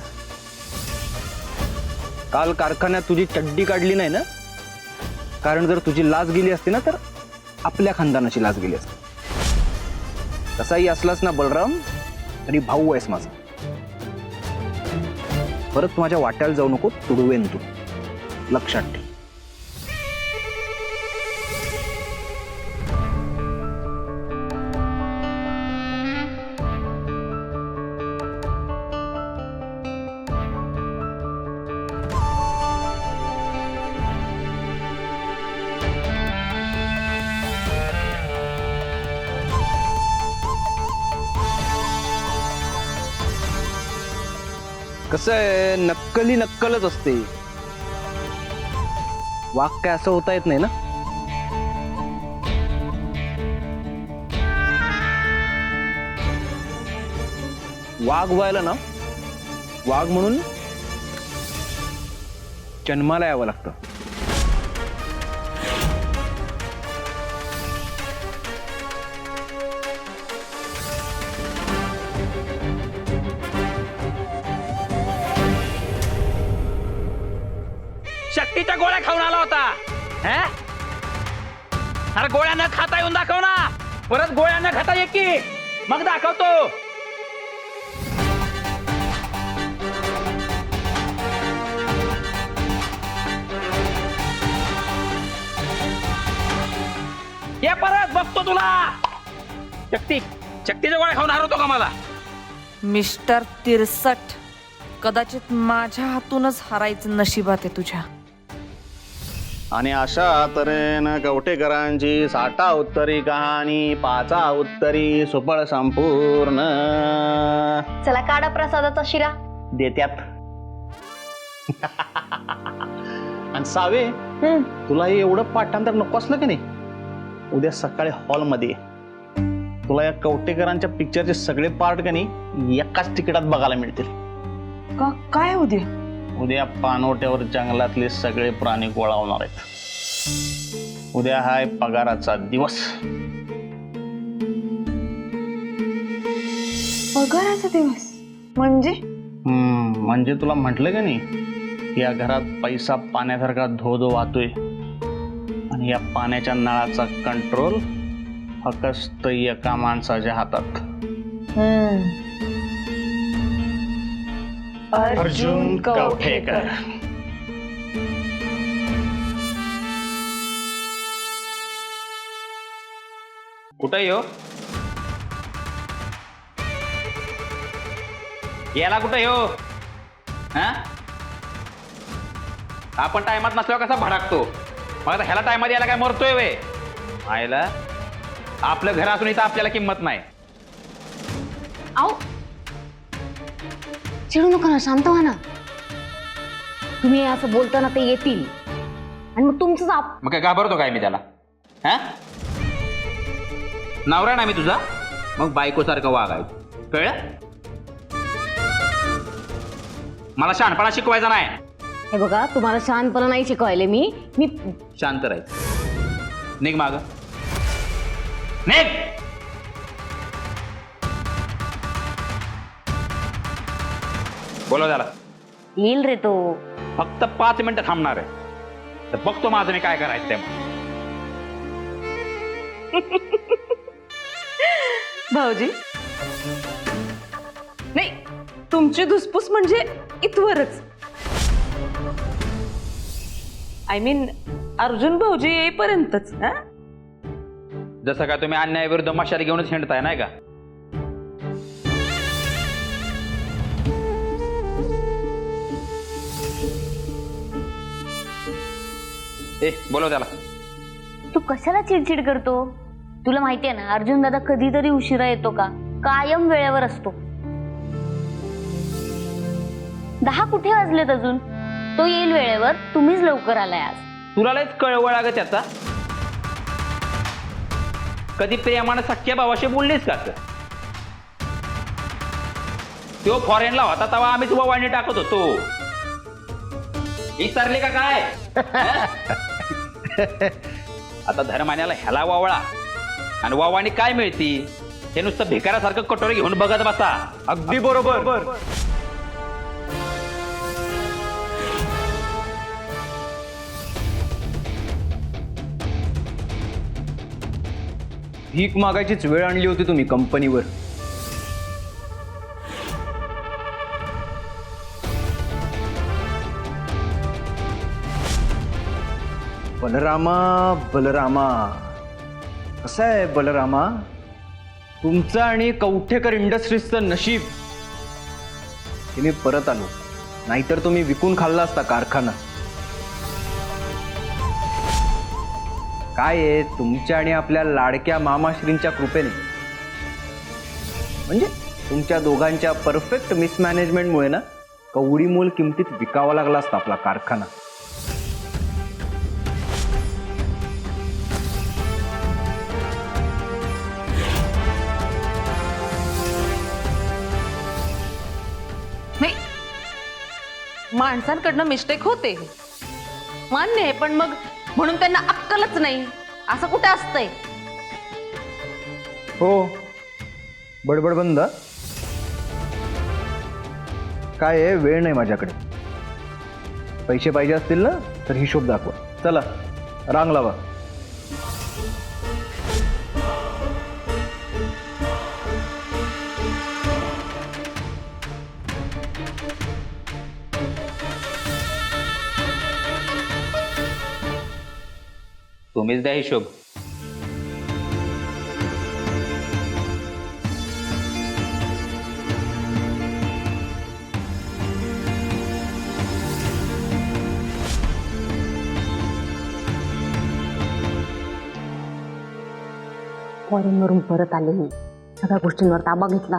काल कारखान्यात तुझी चड्डी काढली नाही ना, कारण जर तुझी लाज गेली असती ना, तर आपल्या खानदानाची लाज गेली असती. तसाही असलास ना बलराम, तरी भाऊ आहेस माझा. परत माझ्या वाट्याला जाऊ नको, तुडवेन तू, लक्षात ठेव. कसं आहे, नक्कली नक्कलच असते. वाघ काय असं होता येत नाही ना. वाघ व्हायला ना, वाघ म्हणून जन्माला यावं लागतं. शक्तीच्या गोळ्या खाऊन आला होता. अरे गोळ्या न खाता येऊन दाखव ना. परत गोळ्या न खाता ये की, मग दाखवतो. ये परत बघतो तुला. शक्तीच्या गोळ्या खाऊन हरवतो का मला? मिस्टर तिरसट, कदाचित माझ्या हातूनच हारायचं नशिबात आहे तुझ्या. आणि अशा तऱ्हेनं कवटेकरांची 60 उत्तरी कहाणी 5 उत्तरी सुपळ संपूर्ण. चला काढा प्रसादाचा शिरा. देत्यात. आणि सावे, तुला हे एवढं पाठांतर नको असलं की नाही, उद्या सकाळी हॉलमध्ये तुला या कवटेकरांच्या पिक्चरचे सगळे पार्ट का नाही एकाच तिकिटात बघायला मिळतील. काय उद्या? उद्या पानवट्यावर जंगलातले सगळे प्राणी गोळा होणार आहेत. उद्या हाय पगाराचा दिवस. पगाराचा दिवस म्हणजे? म्हणजे तुला म्हटलं का नाही, या घरात पैसा पाण्यासारखा धो धो वाहतोय आणि या पाण्याच्या नळाचा कंट्रोल फक्त एका माणसाच्या हातात. अर्जुन कवठेकर. कुठं येऊ याला, कुठं येऊ? हा, आपण टायमात नसल्यावर कसा भडकतो? मग आता ह्याला टायमात यायला काय मरतोय वे? आयला आपलं घर असून इथं आपल्याला किंमत नाही. आओ चिडू नका ना, शांत व्हा ना. तुम्ही असं बोलताना ते येतील आणि मग तुमचंच मग काय घाबरतो काय मी त्याला? हा, नवरा ना मी तुझा, मग बायकोसारखं वागायचं, कळलं? मला शहाणपणा शिकवायचा नाही. हे बघा, तुम्हाला शांतपणा नाही शिकवायले मी शांत राहायचं. निघ माग, निघ. बोला त्याला. येईल रे तो. फक्त 5 मिनिटं थांबणार आहे, तर बघतो माझं मी काय करायचं ते. भाऊजी, नाही, तुमची धुसफूस म्हणजे इथवरच. आय मीन अर्जुन भाऊजी येईपर्यंतच. जसं काय तुम्ही अन्यायाविरुद्ध मशाल घेऊनच हिंडताय नाही का? ए बोलव त्याला. तू कशाला चिडचिड करतो? तुला माहितीये ना, अर्जुन दादा कधीतरी उशिरा येतो का? कायम वेळेवर असतो. 10 कुठे वाजलेत अजून? तो येईल वेळेवर. तुम्हीच लवकर आलाय आज. तुला लयच कळवळा ग त्याचा. कधी प्रेमानं सख्या भावाशी बोललीस का? तो फॉरेनला होता तेव्हा आम्हीच वाणी टाकत होतो. विसरले का काय? आता धर्मान्याला ह्याला वावळा आणि वावाणी काय मिळती हे नुसतं भिकाऱ्यासारखं कटोरी घेऊन बघत बसा. अगदी बरोबर. भीक मागायचीच वेळ आणली होती तुम्ही कंपनीवर. बलरामा, कसं आहे बलरामा, तुमचं आणि कवठेकर इंडस्ट्रीजचं नशीब की मी परत आलो, नाहीतर तुम्ही विकून खाल्ला असता कारखाना. काय आहे, तुमच्या आणि आपल्या लाडक्या मामाश्रींच्या कृपेने, म्हणजे तुमच्या दोघांच्या परफेक्ट मिसमॅनेजमेंटमुळे ना कवडी मोल किमतीत विकावा लागला असता आपला कारखाना. माणसांकडनं मिस्टेक होते, मान्य आहे, पण मग म्हणून त्यांना अक्कलच नाही असं कुठं असतंय? हो, बडबड बंद. काय आहे, वेळ नाही माझ्याकडे. पैसे पाहिजे असतील ना तर हिशोब दाखवा. चला रांग लावा. तुम्हीच द्या हिशोब. फॉरेनवरून परत आले, सगळ्या गोष्टींवर ताबा घेतला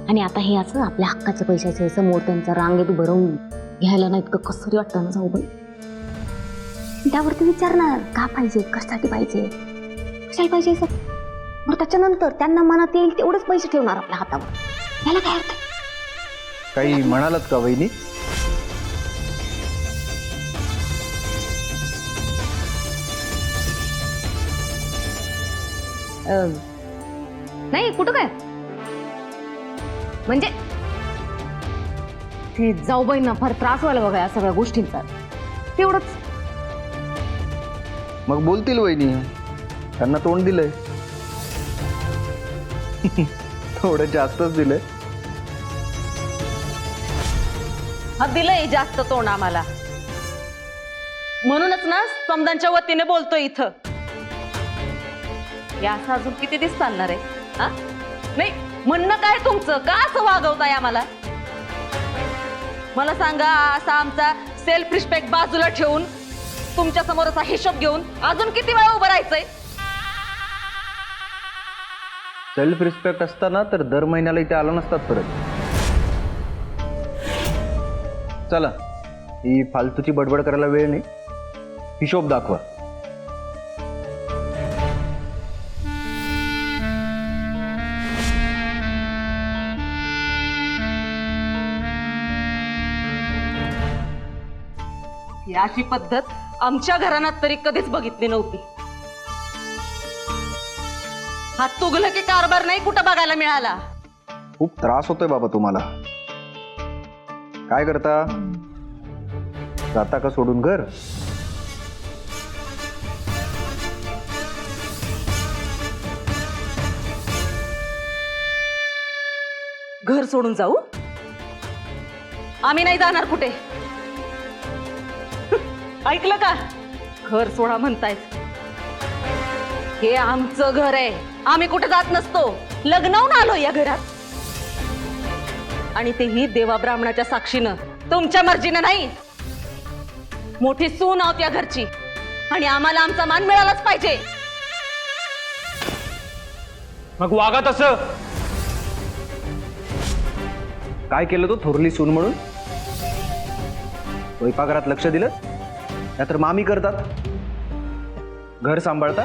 आणि आता हे असं आपल्या हक्काच्या पैशाचे समोर त्यांचा रांगेत उभं राहून घ्यायला नाही इतकं कसरी वाटतं ना जाऊ. त्यावरती विचारणार का पाहिजे, कशासाठी पाहिजे, कशाला पाहिजे सर. मग त्याच्यानंतर त्यांना मनात येईल तेवढेच पैसे ठेवणार आपल्या हातावर. याला काय अर्थ? काही म्हणालात का वहिनी? नाही कुठं काय म्हणजे ते जाऊबाईंना फार त्रास व्हायला बघा या सगळ्या गोष्टींचा तेवढंच. मग बोलतील वहिनी, त्यांना तोंड दिलंय. थोडं जास्तच दिलंय. हा दिलंय जास्त तोंड आम्हाला, म्हणूनच ना समदांच्या वतीने बोलतोय इथं. या असं अजून किती दिवस चालणार आहे? हा नाही म्हणणं काय तुमचं, का असं वागवताय आम्हाला? मला सांगा, असा आमचा सेल्फ रिस्पेक्ट बाजूला ठेवून तुमच्या समोर असा हिशोब घेऊन अजून किती वेळा उभं राहायचंय? सेल्फ रिस्पेक्ट असताना तर दर महिन्याला इथे आलो नसतात परत. चला, ही फालतूची बडबड करायला वेळ नाही, हिशोब दाखवा. याची पद्धत आमच्या घराण्यात तरी कधीच बघितली नव्हती. हा तुघलकी कारभार नाही कुठं बघायला मिळाला. खूप त्रास होतोय बाबा तुम्हाला. काय करता, जाता का सोडून घर? घर सोडून जाऊ? आम्ही नाही जाणार कुठे. ऐकलं का? घर सोडा म्हणतायत. हे आमचं घर आहे, आम्ही कुठे जात नसतो. लग्नावून आलो या घरात, आणि तेही देवा ब्राह्मणाच्या साक्षीनं, तुमच्या मर्जीनं नाही. मोठी सून आहोत या घरची, आणि आम्हाला आमचा मान मिळालाच पाहिजे. मग वागा तसं. काय केलं तो थोरली सून म्हणून? स्वयंपाकघरात लक्ष दिलं? नाहीतर मामी करतात? घर सांभाळता?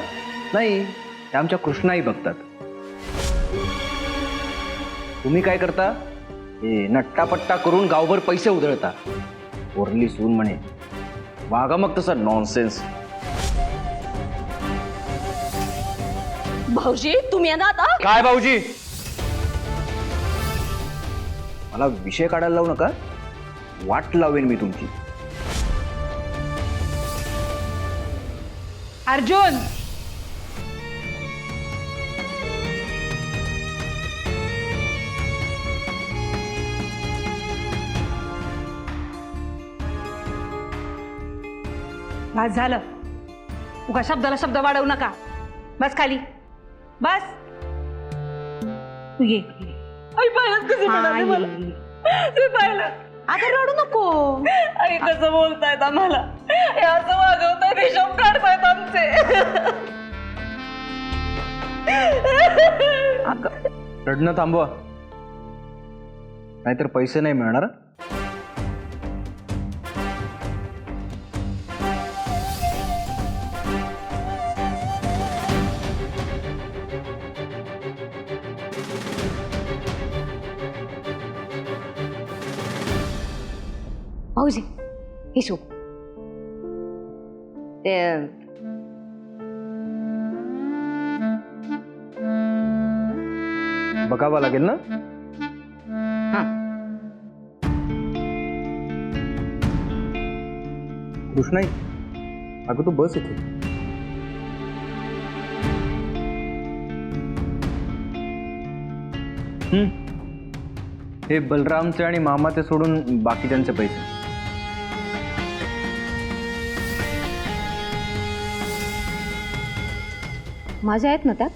नाही, ते आमच्या कृष्णाई बघतात. तुम्ही काय करता? हे नट्टापट्टा करून गावभर पैसे उधळता. थोरली सून म्हणे. वागा मग तसं. नॉनसेन्स. भाऊजी तुम्ही आहे ना आता? काय भाऊजी? मला विषय काढायला लावू नका, वाट लावेन मी तुमची. अर्जुन, बस झालं. उगा शब्दाला शब्द वाढवू नका. बस खाली बस. तू ये. आई पाहिलं कसं म्हणाले मला. ते पाहिलं. आता रडू नको. आई कसं बोलतायत आम्हाला, हे असं वागवतायत, हिशोब काढतायत आमचे. रडणं थांबवा, नाहीतर पैसे नाही मिळणार. भाऊजी हिशोब ते बघावं लागेल ना. कृष्णाई, अगं तू बस इथे. हे बलरामचे आणि मामाचे सोडून बाकीच्यांचे पैसे. माझ्या आहेत ना त्यात?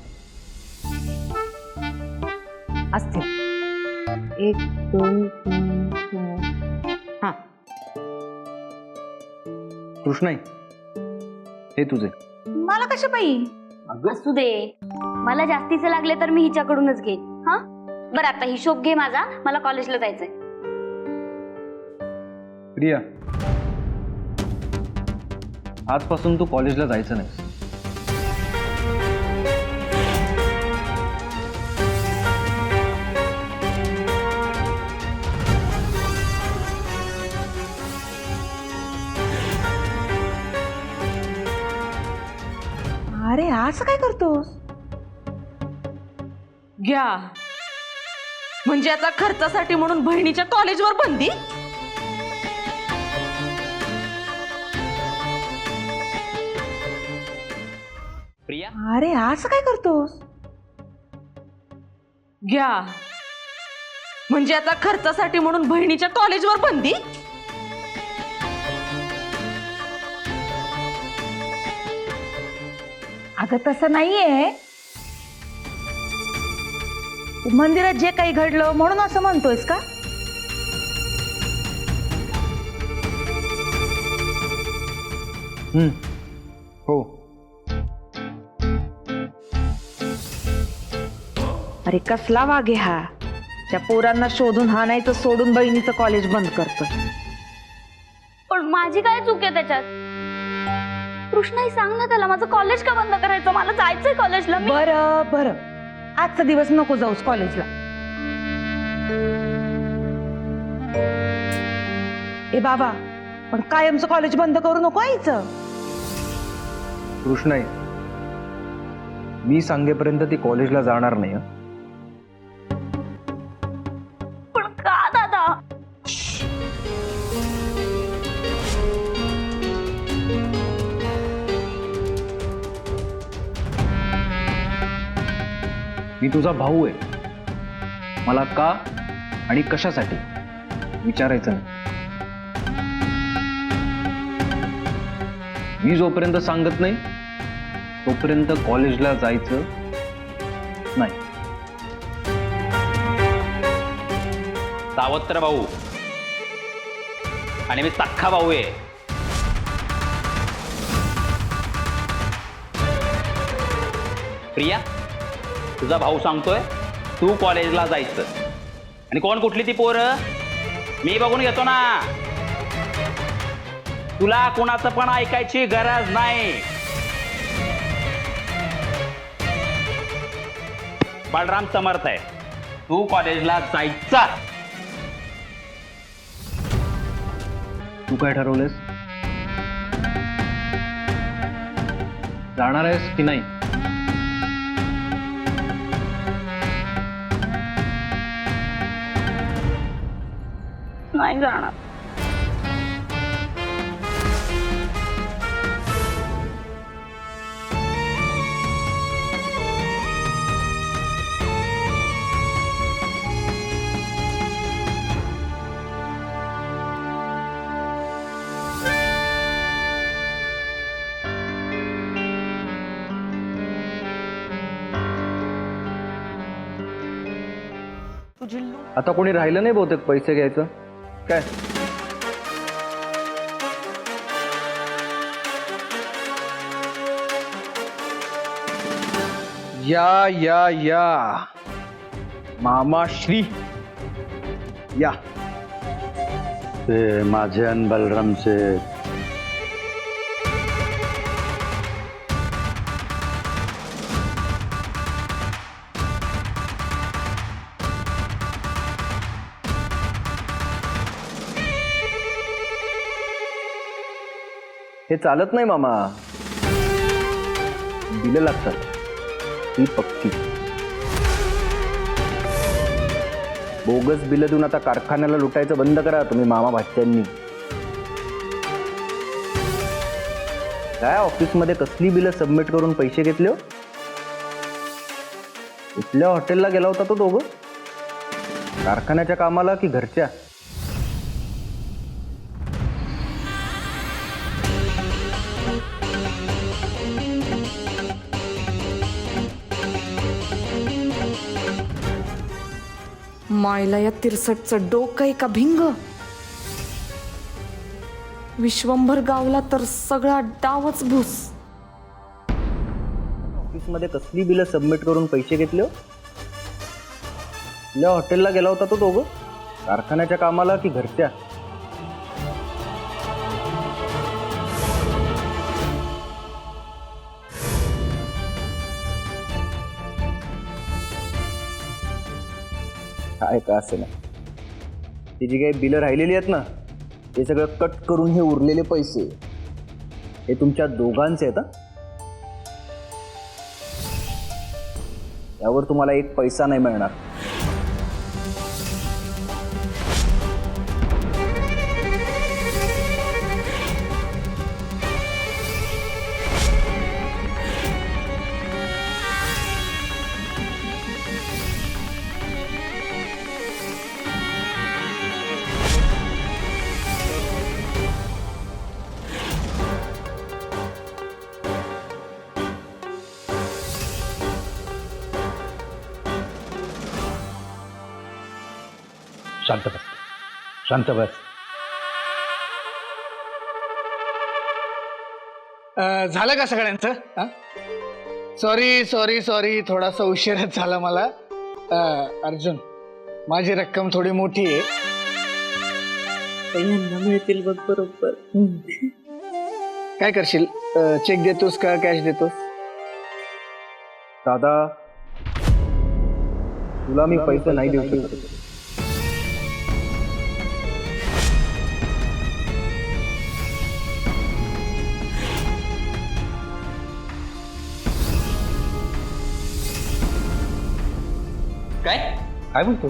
असतील. 1 2 3 4. हा कृष्णाई, हे तुझे. मला कशा पाहिजे? असू दे, मला जास्तीचे लागले तर मी हिच्याकडूनच घेईन. हा बरं, आता हिशोब घे माझा, मला कॉलेजला जायचंय. प्रिया, आजपासून तू कॉलेजला जायचं नाही. अरे असं काय करतोस? घ्या म्हणजे आता खर्चासाठी म्हणून बहिणीच्या कॉलेजवर बंदी. प्रिया अरे असं काय करतोस? घ्या म्हणजे आता खर्चासाठी म्हणून बहिणीच्या कॉलेजवर बंदी. अगं तसं नाहीये, मंदिरात जे काही घडलं म्हणून असं म्हणतोयस का? हो. अरे कसला वाघे हा, त्या पोरांना शोधून हा नाही तर सोडून बहिणीचं कॉलेज बंद करतो. पण माझी काय चूक आहे त्याच्यात? कृष्णाई सांग ना त्याला, माझं कॉलेज का बंद करायचं? मला जायचंय कॉलेजला. बरं बरं, आजचा दिवस नको जाऊस कॉलेजला. ए बाबा, पण कायमचं कॉलेज बंद करू नको आईचं. कृष्णाई, मी सांगेपर्यंत ती कॉलेजला जाणार नाही. हं? पण का दादा? मी तुझा भाऊ आहे. मला का आणि कशासाठी विचारायचं नाही. मी जोपर्यंत सांगत नाही तोपर्यंत कॉलेजला जायचं नाही. सावत्र भाऊ आणि मी सख्खा भाऊ आहे. प्रिया, तुझा भाऊ सांगतोय तू कॉलेजला जायचं. आणि कोण कुठली ती पोरं मी बघून घेतो ना. तुला कोणाचं पण ऐकायची गरज नाही. बलराम समर्थ आहे, तू कॉलेजला जायचा. तू काय ठरवलेस? जाणार आहेस की नाही? नाही जाणार. आता कोणी राहिलं नाही बहुतेक पैसे घ्यायचं काय? या मामा श्री या. ते माझे आणि बलरामचे हे चालत नाही मामा. बिलं लागतात ही पक्की. बोगस बिलं देऊन आता कारखान्याला लुटायचं बंद करा तुम्ही मामा भाच्यांनी. काय ऑफिसमध्ये कसली बिलं सबमिट करून पैसे घेतले हो? कुठल्या हॉटेलला गेला होता तो दोघं? कारखान्याच्या कामाला की घरच्या? मायला या तिरसटचं डोकं आहे का भिंग? विश्वंभर गावला तर सगळा डावच भूस. ऑफिसमध्ये कसली बिलं सबमिट करून पैसे घेतले हो? कुठल्या हॉटेलला गेला होता तो दोघं? कारखान्याच्या कामाला की घरच्या? काय का असे ना, ती जी काही बिलं राहिलेली आहेत ना ते सगळं कट करून हे उरलेले पैसे हे तुमच्या दोघांचे आहेत. यावर तुम्हाला एक पैसा नाही मिळणार. शांत बस, शांत बस. झालं का सगळ्यांचं? सॉरी सॉरी सॉरी, थोडासा उशीरच झाला मला. अर्जुन, माझी रक्कम थोडी मोठी आहे. पहिल्यांदा मिळतील बघ बरोबर. काय करशील? चेक देतोस का कॅश देतोस? दादा, तुला मी पैसे नाही देऊ शकत. काय बोलतो?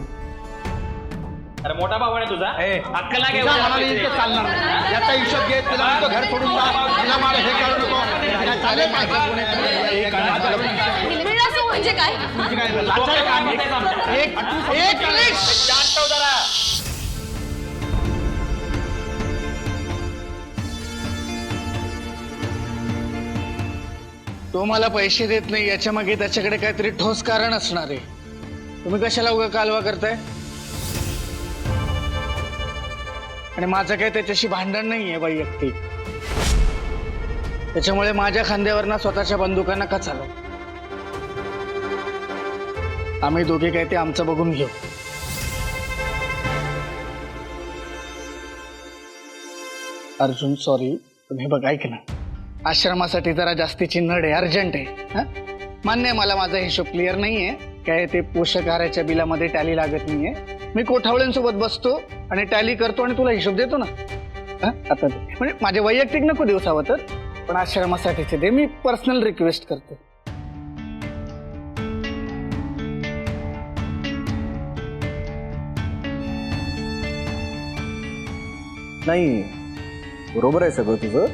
अरे मोठा भाऊ आहे तुझा, अक्कल नाही चालणार नाही. याचा हिशोब घे. तुला म्हणतो घर सोडून जा. तुला मला हे करू नको. म्हणजे काय? तो मला पैसे देत नाही, याच्या मागे त्याच्याकडे काहीतरी ठोस कारण असणार आहे. तुम्ही कशाला उगा कालवा करताय? आणि माझं काही त्याच्याशी भांडण नाहीये वैयक्तिक. त्याच्यामुळे माझ्या खांद्यावर ना स्वतःच्या बंदुकांना का चालव. आम्ही दोघे काय ते आमचं बघून घेऊ. अर्जुन सॉरी, तुम्ही बघ ऐक ना, आश्रमासाठी जरा जास्तीची नड आहे, अर्जंट आहे. मान्य आहे मला, माझा हिशोब क्लिअर नाहीये. काय ते पोषक आहाराच्या बिलामध्ये टॅली लागत नाहीये. मी कोठावळ्यांसोबत बसतो आणि टॅली करतो आणि तुला हिशोब देतो ना. आता म्हणजे माझे वैयक्तिक नको दिवस हवं तर, पण आश्रमासाठीचे दे. मी पर्सनल रिक्वेस्ट करतो. नाही, बरोबर आहे सगळं तुझं,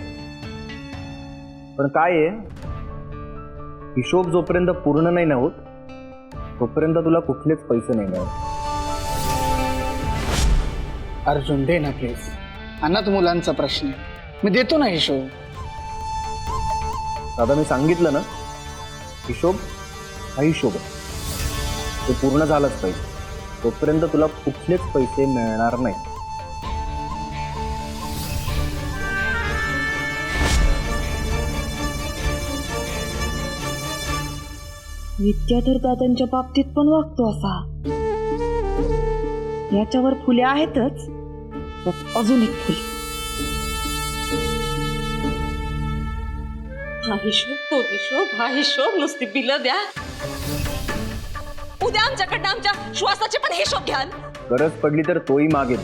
पण काय आहे, हिशोब जोपर्यंत पूर्ण नाही ना होत तोपर्यंत तुला कुठलेच पैसे नाही मिळत. अर्जुन दे ना प्लीज. अनाथ मुलांचा प्रश्न आहे, मी देतो ना हिशोब. दादा, मी सांगितलं ना, हिशोब हा हिशोब आहे, ते पूर्ण झालंच पाहिजे. तोपर्यंत तुला कुठलेच पैसे मिळणार नाही. विद्याधर दादांच्या बाबतीत पण वागतो असा. याच्यावर फुले आहेतच, पण अजून एक फुल. हा हिशोब, तो हिशोब, हा हिशोब, नुसती बिलं द्या. उद्या आमच्याकडनं आमच्या श्वासाचे पण हिशोब घ्याल. गरज पडली तर तोही मागेल,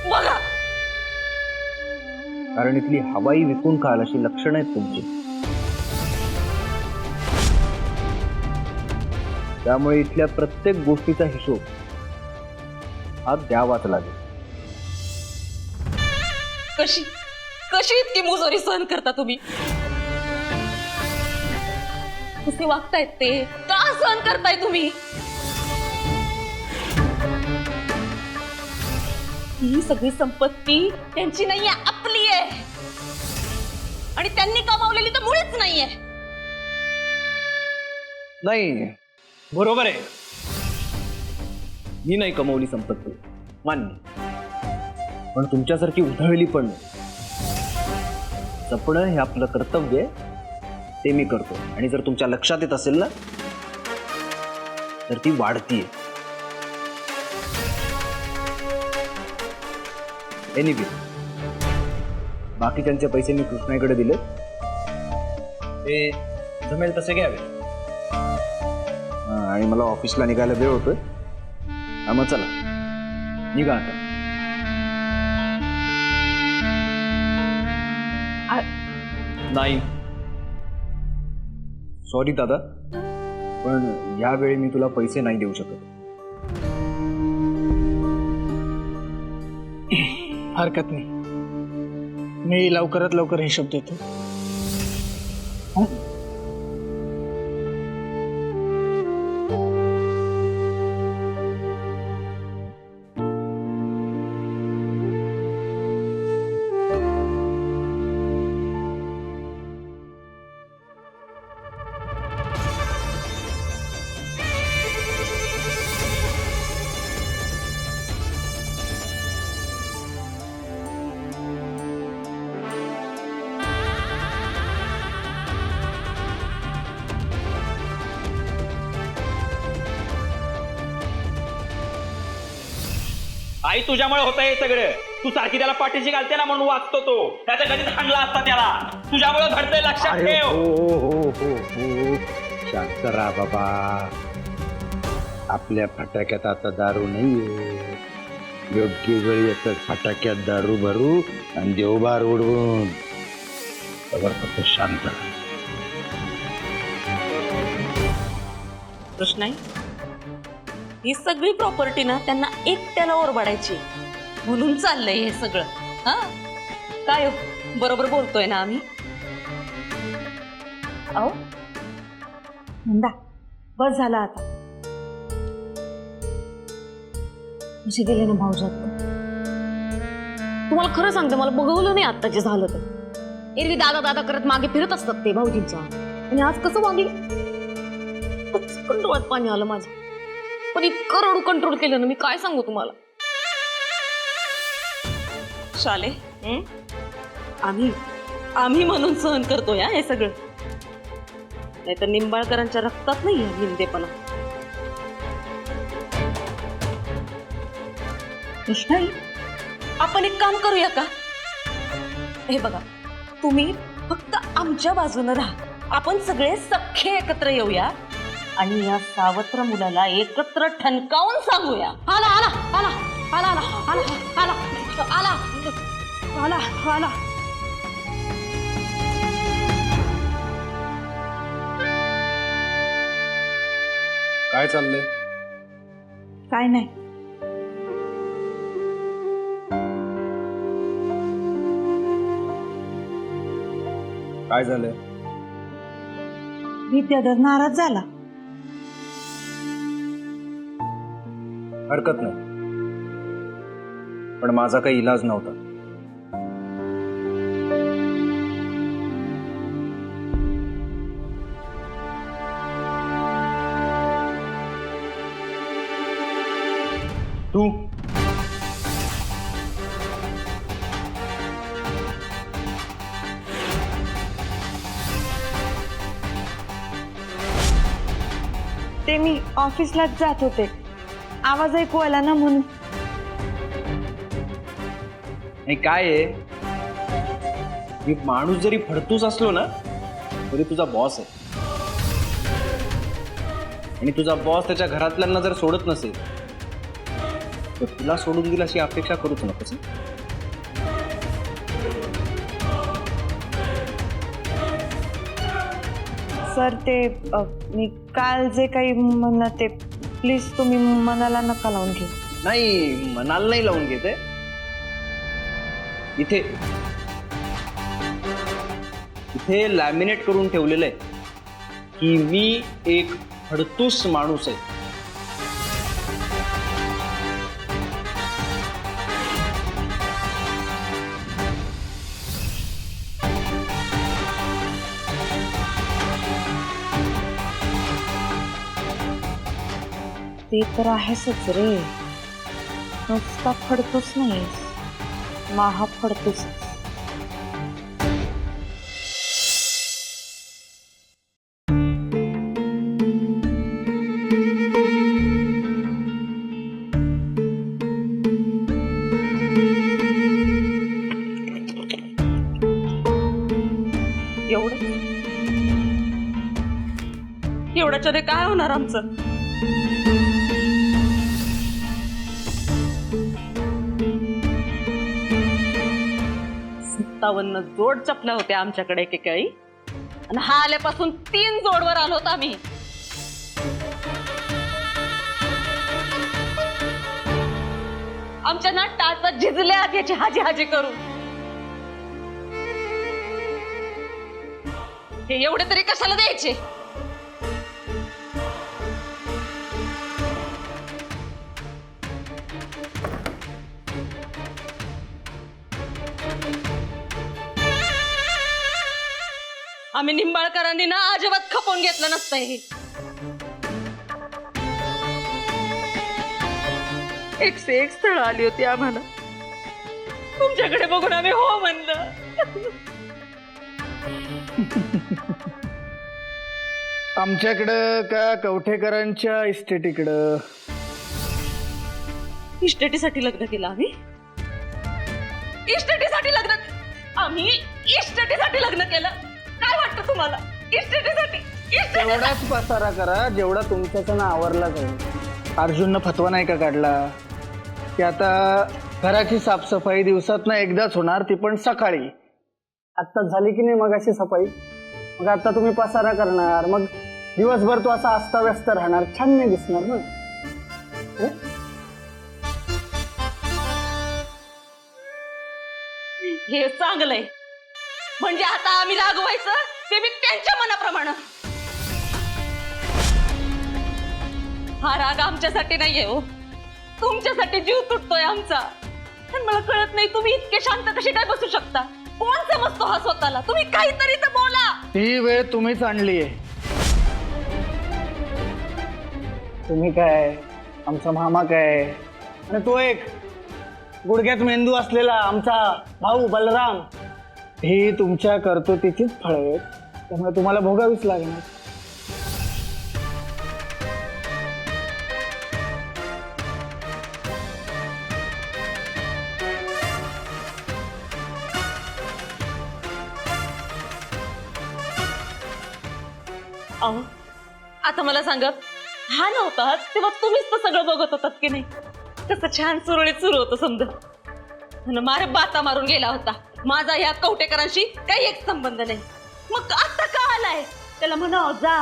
बघा. कारण इथली हवाई विकून खाल अशी लक्षणं आहेत तुमची. त्यामुळे इथल्या प्रत्येक गोष्टीचा हिशोब हा द्यावाच लागेल. कशी कशी इतकी मुजोरी सहन करता तुम्ही? कसे वागतायत ते? का सहन करताय तुम्ही? ही सगळी संपत्ती त्यांची नाहीये, आपली आहे. आणि त्यांनी कमावलेली तर मुळीच नाहीये. नाही, बरोबर आहे, मी नाही कमवली संपत्ती, मान्य, पण तुमच्यासारखी उधळली पण नाही. जपणं हे आपलं कर्तव्य आहे, ते मी करतो. आणि जर तुमच्या लक्षात येत असेल ना, तर ती वाढतीये. एनिवे, बाकीच्यांचे पैसे मी कृष्णाकडे दिले, ते जमेल तसे घ्यावे. आणि मला ऑफिसला निघायला वेळ होतोय. मग चला निघा आता. नाही, सॉरी दादा, पण यावेळी मी तुला पैसे नाही देऊ शकत. हरकत नाही, मी लवकरात लवकर हिशोब देतो. आई तुझ्यामुळे होत हे सगळं. तू सारखी त्याला पाठीशी घालते ना म्हणून वाचतो तो. त्याच्या कधीच हाणला असता त्याला. तुझ्यामुळे घडतंय, लक्षात ठेव. हो शांत राहा बाबा. आपल्या फटाक्यात आता दारू नाहीये. योग्य वेळी येतात फटाक्यात दारू भरू आणि देवबार उडवून. फक्त शांत राहा. कृष्णाई, ही सगळी प्रॉपर्टी ना त्यांना एकट्याला ओरबाडायची, म्हणून चाललंय हे सगळं. हा काय हो, बरोबर बोलतोय ना आम्ही? अहो नंदा, बस झाला आता. कसे गेले ना भाऊजात. तुम्हाला खरं सांगते, मला बघवलं नाही आता जे झालं तर. एरवी दादा दादा करत मागे फिरत असतात ते भाऊजींच्या, आणि आज कसं मागे डोळ्यात पाणी आलं माझं. पण इतकं रडू कंट्रोल केलं ना मी, काय सांगू तुम्हाला. शाले, आम्ही म्हणून सहन करतोय हे सगळं, नाही तर निंबाळकरांच्या रक्तात नाही निंदेपणा. कृष्णाई, आपण एक काम करूया का? हे बघा, तुम्ही फक्त आमच्या बाजूने राहा. आपण सगळे सख्खे एकत्र येऊया आणि या सावत्र मुलाला एकत्र ठणकावून सांगूया. आला आला आला आला आला आला आला आला आला आला. काय चाललंय? काय नाही, काय झालंय? विद्याधर नाराज झाला. हरकत नाही, पण माझा काही इलाज नव्हता. तू ते मी ऑफिसलाच जात होते, आवाज ऐकू आला ना म्हणून. आणि काय आहे, मी माणूस जरी फडतूस असलो ना तरी तुझा बॉस आहे. आणि तुझा बॉस त्याच्या घरातल्यांना जर सोडत नसेल तर तुला सोडून दिल अशी अपेक्षा करूच नकोस. सर, ते मी काल जे काही म्हणत ते प्लीज तुम्ही मनाला नका लावून घेऊ. नाही, मनाला नाही लावून घेते. इथे इथे लॅमिनेट करून ठेवलेलं आहे की मी एक फडतूस माणूस आहे. ते तर आहेच रे, नुसता फडतूस नाही, महा फडतूस. एवढ्याच्या रे काय होणार आमचं? 57 जोड चपल्या होत्या आमच्याकडे एकेकाळी, आणि हा आल्यापासून 3 जोडवर आलो होतो आम्ही. आमच्या ना टाचा झिजल्या त्याची हाजी हाजी करून. हे एवढे तरी कशाला द्यायचे? आम्ही निंबाळकरांनी ना अजिबात खपवून घेतलं नसतं हे. एक से एक स्थळ आली होती आम्हाला. तुमच्याकडे बघून आम्ही हो म्हणलं. आमच्याकडं का कवठेकरांच्या इस्टेटीकडं? इस्टेटीसाठी लग्न केलं आम्ही. इस्टेटीसाठी लग्न आम्ही इस्टेटीसाठी लग्न केलं. काय वाटतं तुम्हाला? इस्टेटीसाठी एवढाच पसारा करा जेवढा तुमच्याचं आवरला जाईल. अर्जुननं फतवा नाही का काढला की आता घराची साफसफाई दिवसातनं एकदाच होणार, ती पण सकाळी. आत्ताच झाली की नाही मग अशी सफाई. मग आता तुम्ही पसारा करणार, मग दिवसभर तो असा अस्ताव्यस्त राहणार, छान नाही दिसणार ना. हे चांगलंय. म्हणजे आता आम्ही रागवायचं ते मी त्यांच्या मनाप्रमाणे. हा राग आमच्यासाठी नाहीये हो, तुमच्यासाठी जीव तुटतोय आमचा. पण मला कळत नाही तुम्ही इतके शांत कसे काय बसू शकता? कोण समजतो हा स्वतःला? तुम्ही काहीतरी तर बोला. ही वेळ तुम्हीच आणलीये. तुम्ही काय, आमचा मामा काय, आणि तो एक गुडघ्यात मेंदू असलेला आमचा भाऊ बलराम, ही तुमच्या कर्तृत्वाचीच फळं आहेत. त्यामुळे तुम्हाला भोगावीच लागणार. अहो आता मला सांगा, हा नव्हता तेव्हा तुम्हीच तर सगळं बघत होतात की नाही? कसं छान सुरळीत सुरू होतं समजा. मारे बाता मारून गेला होता. माझा या कवटेकरांशी काही एक संबंध नाही. मग आता का आलाय? त्याला म्हणा जा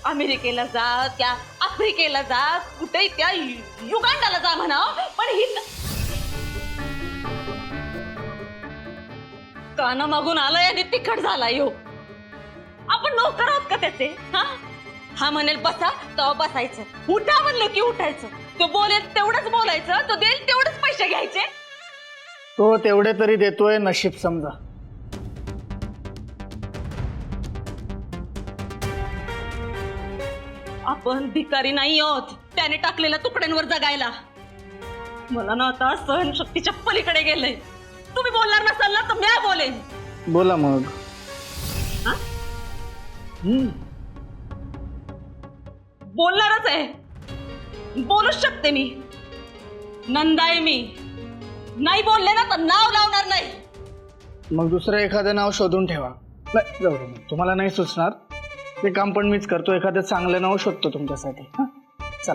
अमेरिकेला जा, त्या आफ्रिकेला जा, कुठे त्या युगांडाला जा म्हणा. पण ही काना मागून आलाय आणि तिखट झालाय हो. आपण नोकर आहोत का त्याचे? हा म्हणेल बसा तेव्हा बसायचं, उठा म्हणलं की उठायचं. तो बोलेल तेवढंच बोलायचं, तो देईल तेवढंच पैसे घ्यायचे. तो तेवढे तरी देतोय नशीब समजा. आपण भिकारी नाही आहोत त्याने टाकलेल्या तुकड्यांवर जगायला. मला ना आता सहनशक्तीच्या पलीकडे गेलंय. तुम्ही बोलणार नसाल ना तर मी बोलेन. बोला मग. बोलणारच आहे, बोलूच शकते मी. नंदाय मी. नाही बोलले ना तर नाव लावणार नाही. मग दुसरं एखादं नाव शोधून ठेवा. नाही जाऊ दे, तुम्हाला नाही सुचणार ते काम पण मीच करतो. एखादं चांगलं नाव शोधतो तुमच्यासाठी. चल.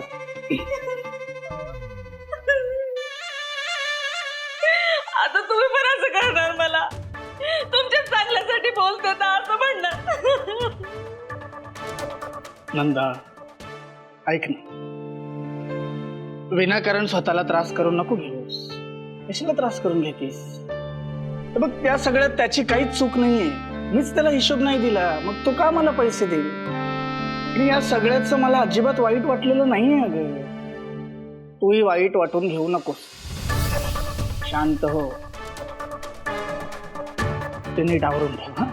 आता तुम्ही पण असं करणार मला? तुमच्या चांगल्यासाठी बोलते ना असं म्हणणार? नंदा ऐक ना, विनाकारण स्वतःला त्रास करून नको घेऊस. कशाला त्रास करून घेतीस? बघ त्या सगळ्यात त्याची काहीच चूक नाहीये. मीच त्याला हिशोब नाही दिला, मग तो का मला पैसे देईल? आणि या सगळ्याचं मला अजिबात वाईट वाटलेलं नाहीये. अगं तूही वाईट वाटून घेऊ नकोस. शांत हो, ते नीट आवरून ठेव.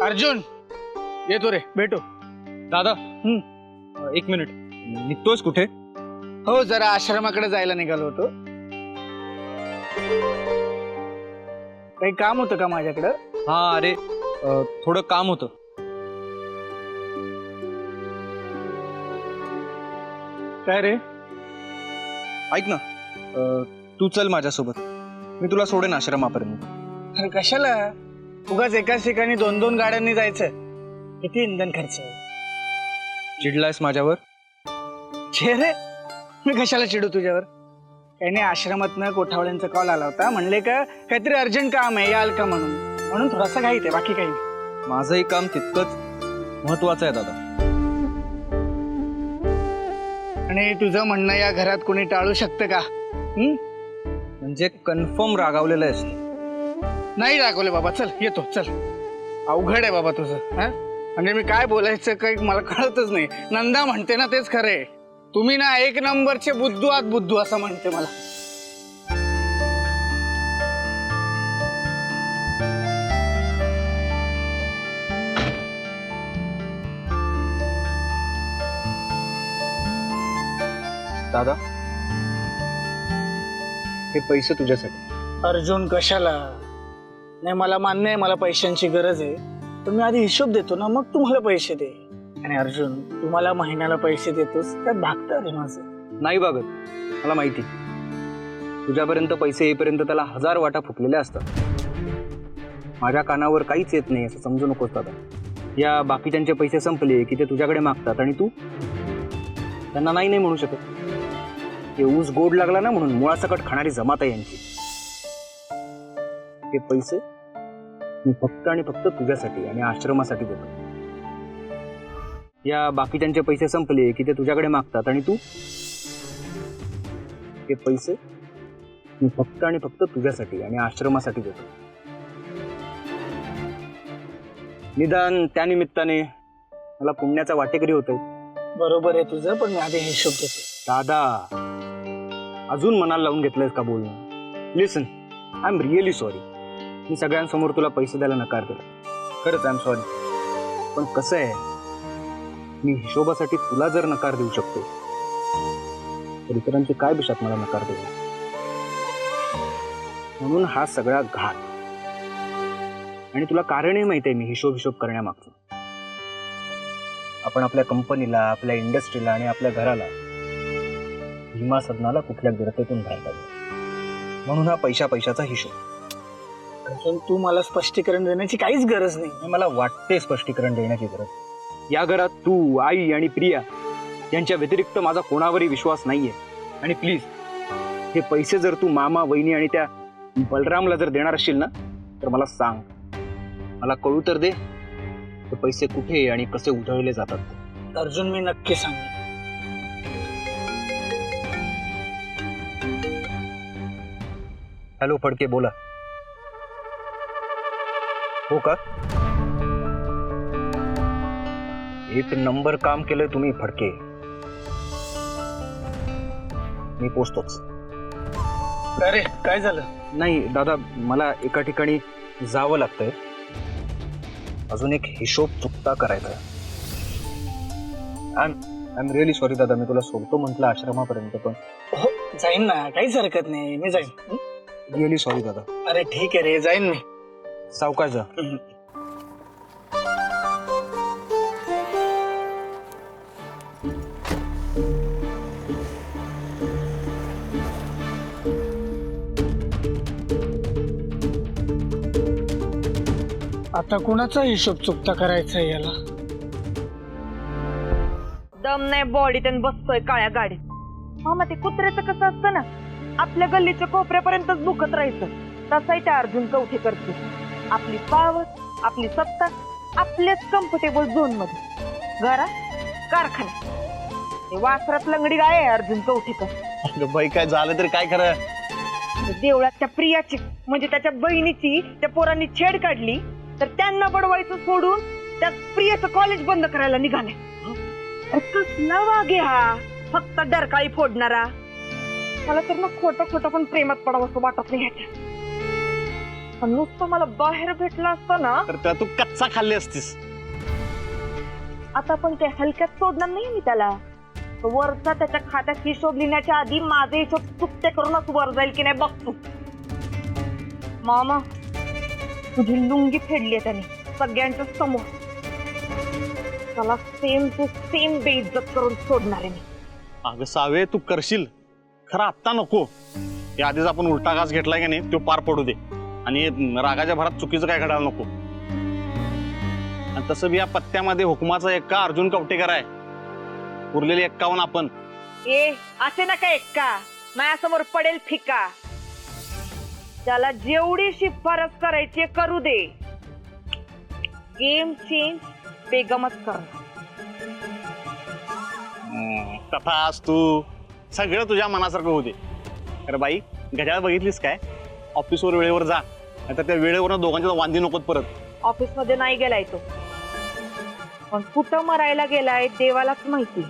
अर्जुन येतो रे, भेटू. दादा एक मिनिट, निघतोस कुठे? हो जरा आश्रमाकडे जायला निघालो होतो. काही काम होतं का माझ्याकडं? हा अरे थोडं काम होतं. काय रे? ऐक ना, तू चल माझ्यासोबत, मी तुला सोडेन आश्रमापर्यंत. अरे कशाला? उगाच एकाच ठिकाणी 2-2 गाड्यांनी जायचं, किती इंधन खर्च. चिडलायस माझ्यावर? छे रे, मी कशाला चिडू तुझ्यावर? काही नाही, आश्रमातनं कोठावळ्यांचा कॉल आला होता. म्हणले का काहीतरी अर्जंट काम आहे, याल का म्हणून थोडासा घाईत आहे, बाकी काही नाही. माझंही काम तितकंच महत्वाचं आहे दादा. आणि तुझं म्हणणं या घरात कोणी टाळू शकतं का? म्हणजे कन्फर्म रागावलेलं आहेस तू. नाही रागवले बाबा, चल येतो, चल. अवघड आहे बाबा तुझं. म्हणजे मी काय बोलायचं काही मला कळतच नाही. नंदा म्हणते ना तेच खरंय, तुम्ही ना एक नंबरचे बुद्धू आहात, बुद्धू असं म्हणते मला. दादा हे पैसे तुझ्यासाठी. अर्जुन कशाला? नाही, मला मान्य आहे मला पैशांची गरज आहे, पण मी आधी हिशोब देतो ना, मग तुम्हाला पैसे दे. आणि अर्जुन, तुम्हाला महिन्याला पैसे देतोस त्यात भागतं रे माझं. नाही बघत, मला माहिती. तुझ्यापर्यंत पैसे येईपर्यंत त्याला 1000 वाटा फुटलेल्या असतात. माझ्या कानावर काहीच येत नाही असं समजू नकोस दादा. या बाकीच्यांचे पैसे संपले की ते तुझ्याकडे मागतात आणि तू त्यांना नाही नाही म्हणू शकत. हे ऊस गोड लागला ना म्हणून मुळासकट खाणारी जमात आहे यांची. हे पैसे मी फक्त आणि फक्त तुझ्यासाठी आणि आश्रमासाठी देतो. या बाकीच्यांचे पैसे संपले की ते तुझ्याकडे मागतात आणि तू हे पैसे मी फक्त आणि फक्त तुझ्यासाठी आणि आश्रमासाठी देतो. निदान त्या निमित्ताने मला पुण्याचा वाटेकरी होतोय. बरोबर आहे तुझं, पण मी आधी हिशोब देतो. दादा अजून मनाला लावून घेतलंयस का बोलणं? लिसन, आय एम रिअली सॉरी. मी सगळ्यांसमोर तुला पैसे द्यायला नकार दिला, खरंच आय एम सॉरी. पण कसं आहे, मी हिशोबासाठी तुला जर नकार देऊ शकतो तर इतरांचे काय बिशात मला नकार देऊ. म्हणून हा सगळा घात. आणि तुला कारणही माहिती आहे मी हिशोब करण्यामागचं. आपण आपल्या कंपनीला, आपल्या इंडस्ट्रीला आणि आपल्या घराला भीमा सदनाला कुठल्या गर्तेतून बाहेर काढलं. म्हणून हा पैशाचा हिशोब. अर्जुन, तू मला स्पष्टीकरण देण्याची काहीच गरज नाही. मला वाटते स्पष्टीकरण देण्याची गरज. या घरात तू, आई आणि प्रिया यांच्या व्यतिरिक्त माझा कोणावरही विश्वास नाहीये. आणि प्लीज हे पैसे जर तू मामा, वहिनी आणि त्या बलरामला जर देणार असशील ना तर मला सांग, मला कळू तर दे ते पैसे कुठे आणि कसे उधळले जातात. अर्जुन, मी नक्की सांगेन. हॅलो फडके, बोला. हो का? एक नंबर काम केलंय तुम्ही फडके. मी पोचतोच. अरे काय झालं? नाही दादा, मला एका ठिकाणी जावं लागतंय. अजून एक हिशोब चुकता करायचा. आय एम रिअली सॉरी दादा. मी तुला सोडतो म्हटलं आश्रमापर्यंत, पण हो जाईन ना, काहीच हरकत नाही, मी जाईन. रिअली सॉरी दादा. अरे ठीक आहे रे, जाईन मी. सावकाश जा. आता कुणाचा हिशोब चुकता करायचा याला? दम नाही बॉडीत बसतोय काळ्या गाडीत. मामा, ते कुत्र्याचं कसं असतं ना, आपल्या गल्लीच्या कोपऱ्यापर्यंतच दुखत राहायचं, तसाही त्या अर्जुन कवठे करतो. आपली पावर, आपली सत्ता, आपल्याच कम्फर्टेबल झोन मध्ये. घरा कारखाना, ते वासरात लंगडी गाय आहे अर्जुन कवठेकर. बाई काय झालं तरी काय खरं? देवळात त्या प्रियाची म्हणजे त्याच्या बहिणीची त्या पोरांनी छेड काढली तर त्यांना बडवायचं सोडून त्या प्रियाचं कॉलेज बंद करायला निघाले. कसला वागे हा, फक्त डरकाळी फोडणारा. मला तर ना खोटं पण प्रेमात पडावं असं वाटत नाही ह्याच्या. नुसतं मला बाहेर भेटला असता ना तर त्या तू कच्चा खाल्ली असतीस. आता पण ते हलक्यात सोडणार नाही मी त्याला. वरचा त्याच्या खात्यात हिशोब लिहिण्याच्या आधी माझे हिशोब चुकते करूनच वर जाईल की नाही बघतो. मामा, तुझी लुंगी फेडली त्याने सगळ्यांच्या समोर. त्याला सेम टू सेम बेइज्जत करून सोडणार आहे मी. अगं सावे, तू करशील खरं, आत्ता नको. ते आधीच आपण उलटा घास घेतलाय की नाही, तो पार पडू दे. आणि रागाच्या भरात चुकीचं काय घडायला नको. आणि तसं बी या पत्त्यामध्ये हुकुमाचा एक्का अर्जुन कवटेकर आहे, उरलेले 51 आपण. ए असे नका एक्का, माझ्यासमोर पडेल फिका. त्याला जेवढी शिफारस करायची करू दे. गेम चेंज बेगमच कर. तथाच तू सगळं तुझ्या मनासारखं होते. अरे बाई घड्याळ बघितलीस काय? ऑफिसवर वेळेवर जा, नाहीतर त्या वेळेवर दोघांच्या वांदी नकोत परत. ऑफिस मध्ये नाही गेलाय तो, पण कुठं मरायला गेलाय देवालाच माहिती.